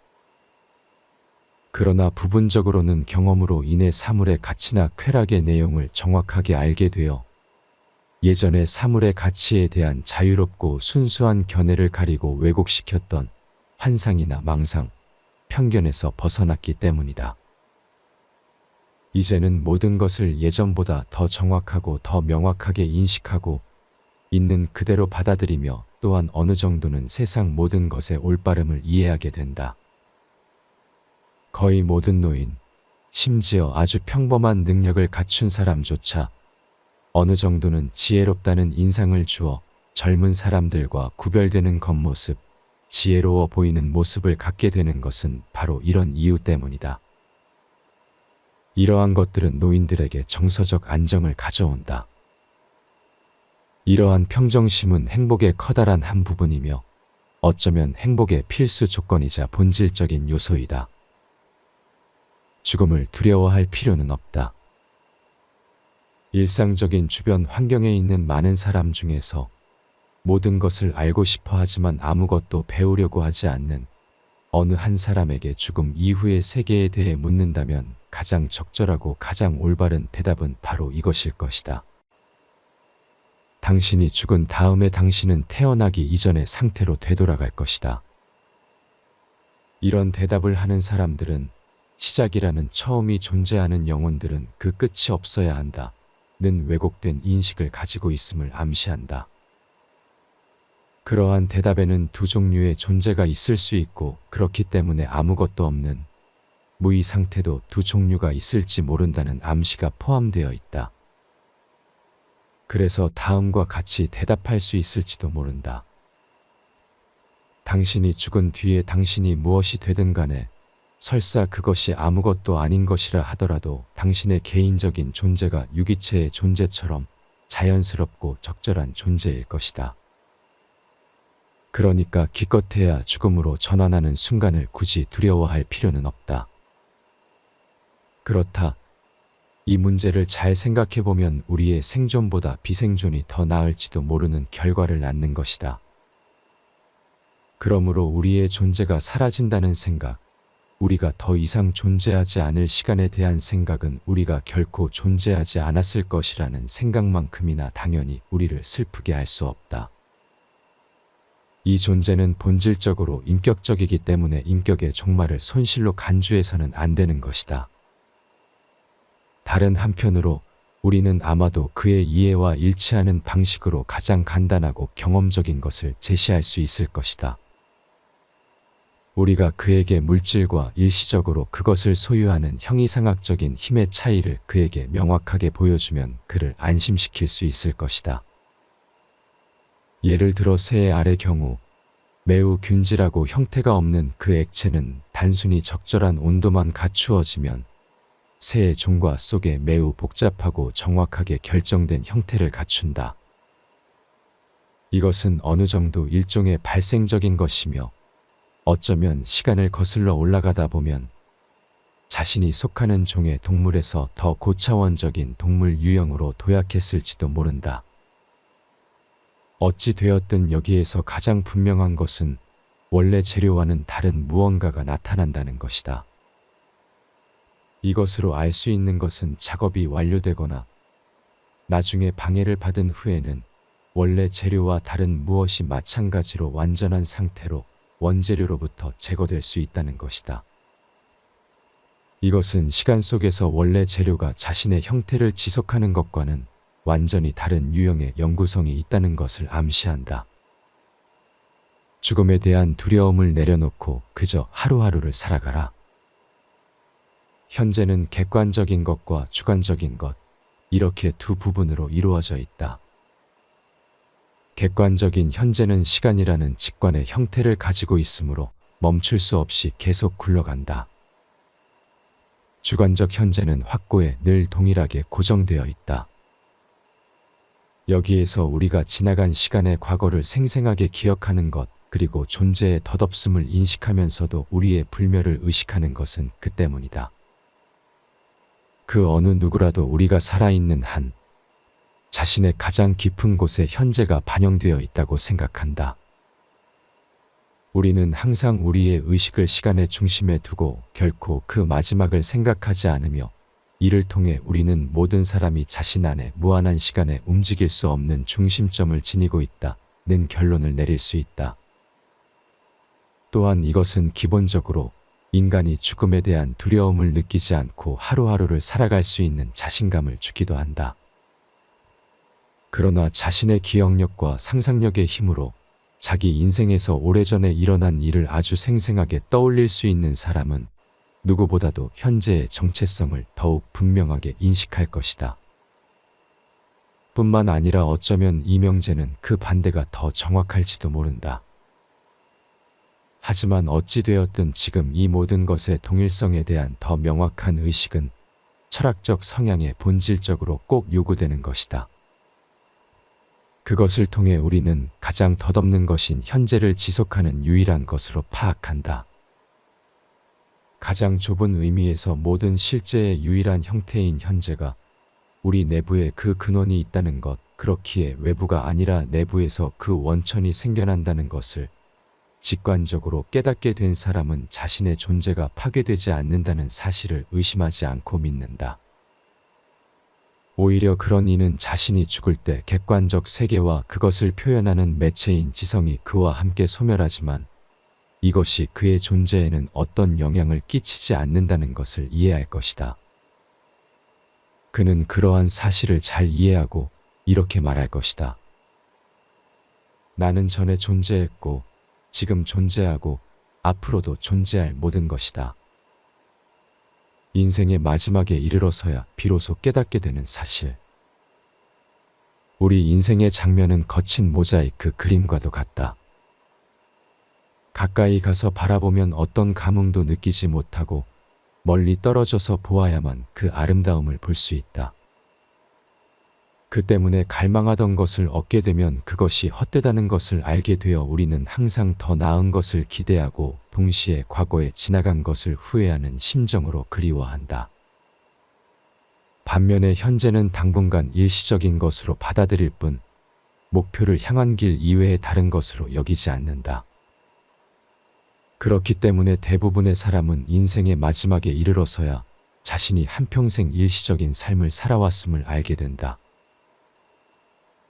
그러나 부분적으로는 경험으로 인해 사물의 가치나 쾌락의 내용을 정확하게 알게 되어 예전의 사물의 가치에 대한 자유롭고 순수한 견해를 가리고 왜곡시켰던 환상이나 망상, 편견에서 벗어났기 때문이다. 이제는 모든 것을 예전보다 더 정확하고 더 명확하게 인식하고 있는 그대로 받아들이며 또한 어느 정도는 세상 모든 것의 올바름을 이해하게 된다. 거의 모든 노인, 심지어 아주 평범한 능력을 갖춘 사람조차 어느 정도는 지혜롭다는 인상을 주어 젊은 사람들과 구별되는 겉모습, 지혜로워 보이는 모습을 갖게 되는 것은 바로 이런 이유 때문이다. 이러한 것들은 노인들에게 정서적 안정을 가져온다. 이러한 평정심은 행복의 커다란 한 부분이며 어쩌면 행복의 필수 조건이자 본질적인 요소이다. 죽음을 두려워할 필요는 없다. 일상적인 주변 환경에 있는 많은 사람 중에서 모든 것을 알고 싶어 하지만 아무것도 배우려고 하지 않는 어느 한 사람에게 죽음 이후의 세계에 대해 묻는다면 가장 적절하고 가장 올바른 대답은 바로 이것일 것이다. 당신이 죽은 다음에 당신은 태어나기 이전의 상태로 되돌아갈 것이다. 이런 대답을 하는 사람들은 시작이라는 처음이 존재하는 영혼들은 그 끝이 없어야 한다. 는 왜곡된 인식을 가지고 있음을 암시한다. 그러한 대답에는 두 종류의 존재가 있을 수 있고 그렇기 때문에 아무것도 없는 무의 상태도 두 종류가 있을지 모른다는 암시가 포함되어 있다. 그래서 다음과 같이 대답할 수 있을지도 모른다. 당신이 죽은 뒤에 당신이 무엇이 되든 간에 설사 그것이 아무것도 아닌 것이라 하더라도 당신의 개인적인 존재가 유기체의 존재처럼 자연스럽고 적절한 존재일 것이다. 그러니까 기껏해야 죽음으로 전환하는 순간을 굳이 두려워할 필요는 없다. 그렇다. 이 문제를 잘 생각해보면 우리의 생존보다 비생존이 더 나을지도 모르는 결과를 낳는 것이다. 그러므로 우리의 존재가 사라진다는 생각, 우리가 더 이상 존재하지 않을 시간에 대한 생각은 우리가 결코 존재하지 않았을 것이라는 생각만큼이나 당연히 우리를 슬프게 할 수 없다. 이 존재는 본질적으로 인격적이기 때문에 인격의 종말을 손실로 간주해서는 안 되는 것이다. 다른 한편으로 우리는 아마도 그의 이해와 일치하는 방식으로 가장 간단하고 경험적인 것을 제시할 수 있을 것이다. 우리가 그에게 물질과 일시적으로 그것을 소유하는 형이상학적인 힘의 차이를 그에게 명확하게 보여주면 그를 안심시킬 수 있을 것이다. 예를 들어 새의 알의 경우 매우 균질하고 형태가 없는 그 액체는 단순히 적절한 온도만 갖추어지면 새의 종과 속에 매우 복잡하고 정확하게 결정된 형태를 갖춘다. 이것은 어느 정도 일종의 발생적인 것이며 어쩌면 시간을 거슬러 올라가다 보면 자신이 속하는 종의 동물에서 더 고차원적인 동물 유형으로 도약했을지도 모른다. 어찌 되었든 여기에서 가장 분명한 것은 원래 재료와는 다른 무언가가 나타난다는 것이다. 이것으로 알 수 있는 것은 작업이 완료되거나 나중에 방해를 받은 후에는 원래 재료와 다른 무엇이 마찬가지로 완전한 상태로 원재료로부터 제거될 수 있다는 것이다. 이것은 시간 속에서 원래 재료가 자신의 형태를 지속하는 것과는 완전히 다른 유형의 영구성이 있다는 것을 암시한다. 죽음에 대한 두려움을 내려놓고 그저 하루하루를 살아가라. 현재는 객관적인 것과 주관적인 것, 이렇게 두 부분으로 이루어져 있다. 객관적인 현재는 시간이라는 직관의 형태를 가지고 있으므로 멈출 수 없이 계속 굴러간다. 주관적 현재는 확고에 늘 동일하게 고정되어 있다. 여기에서 우리가 지나간 시간의 과거를 생생하게 기억하는 것, 그리고 존재의 덧없음을 인식하면서도 우리의 불멸을 의식하는 것은 그 때문이다. 그 어느 누구라도 우리가 살아있는 한 자신의 가장 깊은 곳에 현재가 반영되어 있다고 생각한다. 우리는 항상 우리의 의식을 시간의 중심에 두고 결코 그 마지막을 생각하지 않으며 이를 통해 우리는 모든 사람이 자신 안에 무한한 시간에 움직일 수 없는 중심점을 지니고 있다는 결론을 내릴 수 있다. 또한 이것은 기본적으로 인간이 죽음에 대한 두려움을 느끼지 않고 하루하루를 살아갈 수 있는 자신감을 주기도 한다. 그러나 자신의 기억력과 상상력의 힘으로 자기 인생에서 오래전에 일어난 일을 아주 생생하게 떠올릴 수 있는 사람은 누구보다도 현재의 정체성을 더욱 분명하게 인식할 것이다. 뿐만 아니라 어쩌면 이 명제는 그 반대가 더 정확할지도 모른다. 하지만 어찌되었든 지금 이 모든 것의 동일성에 대한 더 명확한 의식은 철학적 성향에 본질적으로 꼭 요구되는 것이다. 그것을 통해 우리는 가장 덧없는 것인 현재를 지속하는 유일한 것으로 파악한다. 가장 좁은 의미에서 모든 실제의 유일한 형태인 현재가 우리 내부에 그 근원이 있다는 것, 그렇기에 외부가 아니라 내부에서 그 원천이 생겨난다는 것을 직관적으로 깨닫게 된 사람은 자신의 존재가 파괴되지 않는다는 사실을 의심하지 않고 믿는다. 오히려 그런 이는 자신이 죽을 때 객관적 세계와 그것을 표현하는 매체인 지성이 그와 함께 소멸하지만 이것이 그의 존재에는 어떤 영향을 끼치지 않는다는 것을 이해할 것이다. 그는 그러한 사실을 잘 이해하고 이렇게 말할 것이다. 나는 전에 존재했고 지금 존재하고 앞으로도 존재할 모든 것이다. 인생의 마지막에 이르러서야 비로소 깨닫게 되는 사실. 우리 인생의 장면은 거친 모자이크 그림과도 같다. 가까이 가서 바라보면 어떤 감흥도 느끼지 못하고 멀리 떨어져서 보아야만 그 아름다움을 볼 수 있다. 그 때문에 갈망하던 것을 얻게 되면 그것이 헛되다는 것을 알게 되어 우리는 항상 더 나은 것을 기대하고 동시에 과거에 지나간 것을 후회하는 심정으로 그리워한다. 반면에 현재는 당분간 일시적인 것으로 받아들일 뿐 목표를 향한 길 이외의 다른 것으로 여기지 않는다. 그렇기 때문에 대부분의 사람은 인생의 마지막에 이르러서야 자신이 한평생 일시적인 삶을 살아왔음을 알게 된다.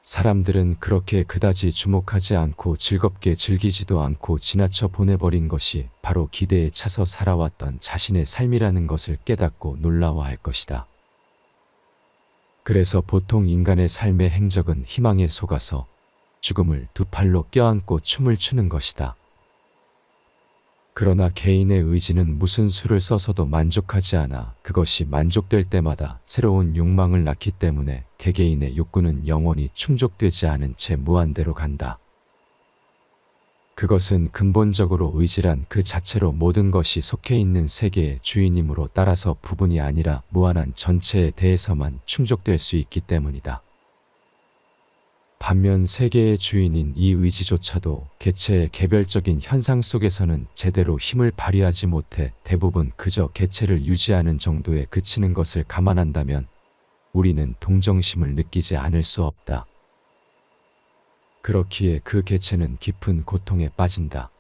사람들은 그렇게 그다지 주목하지 않고 즐겁게 즐기지도 않고 지나쳐 보내버린 것이 바로 기대에 차서 살아왔던 자신의 삶이라는 것을 깨닫고 놀라워할 것이다. 그래서 보통 인간의 삶의 행적은 희망에 속아서 죽음을 두 팔로 껴안고 춤을 추는 것이다. 그러나 개인의 의지는 무슨 수를 써서도 만족하지 않아 그것이 만족될 때마다 새로운 욕망을 낳기 때문에 개개인의 욕구는 영원히 충족되지 않은 채 무한대로 간다. 그것은 근본적으로 의지란 그 자체로 모든 것이 속해 있는 세계의 주인이므로 따라서 부분이 아니라 무한한 전체에 대해서만 충족될 수 있기 때문이다. 반면 세계의 주인인 이 의지조차도 개체의 개별적인 현상 속에서는 제대로 힘을 발휘하지 못해 대부분 그저 개체를 유지하는 정도에 그치는 것을 감안한다면 우리는 동정심을 느끼지 않을 수 없다. 그렇기에 그 개체는 깊은 고통에 빠진다.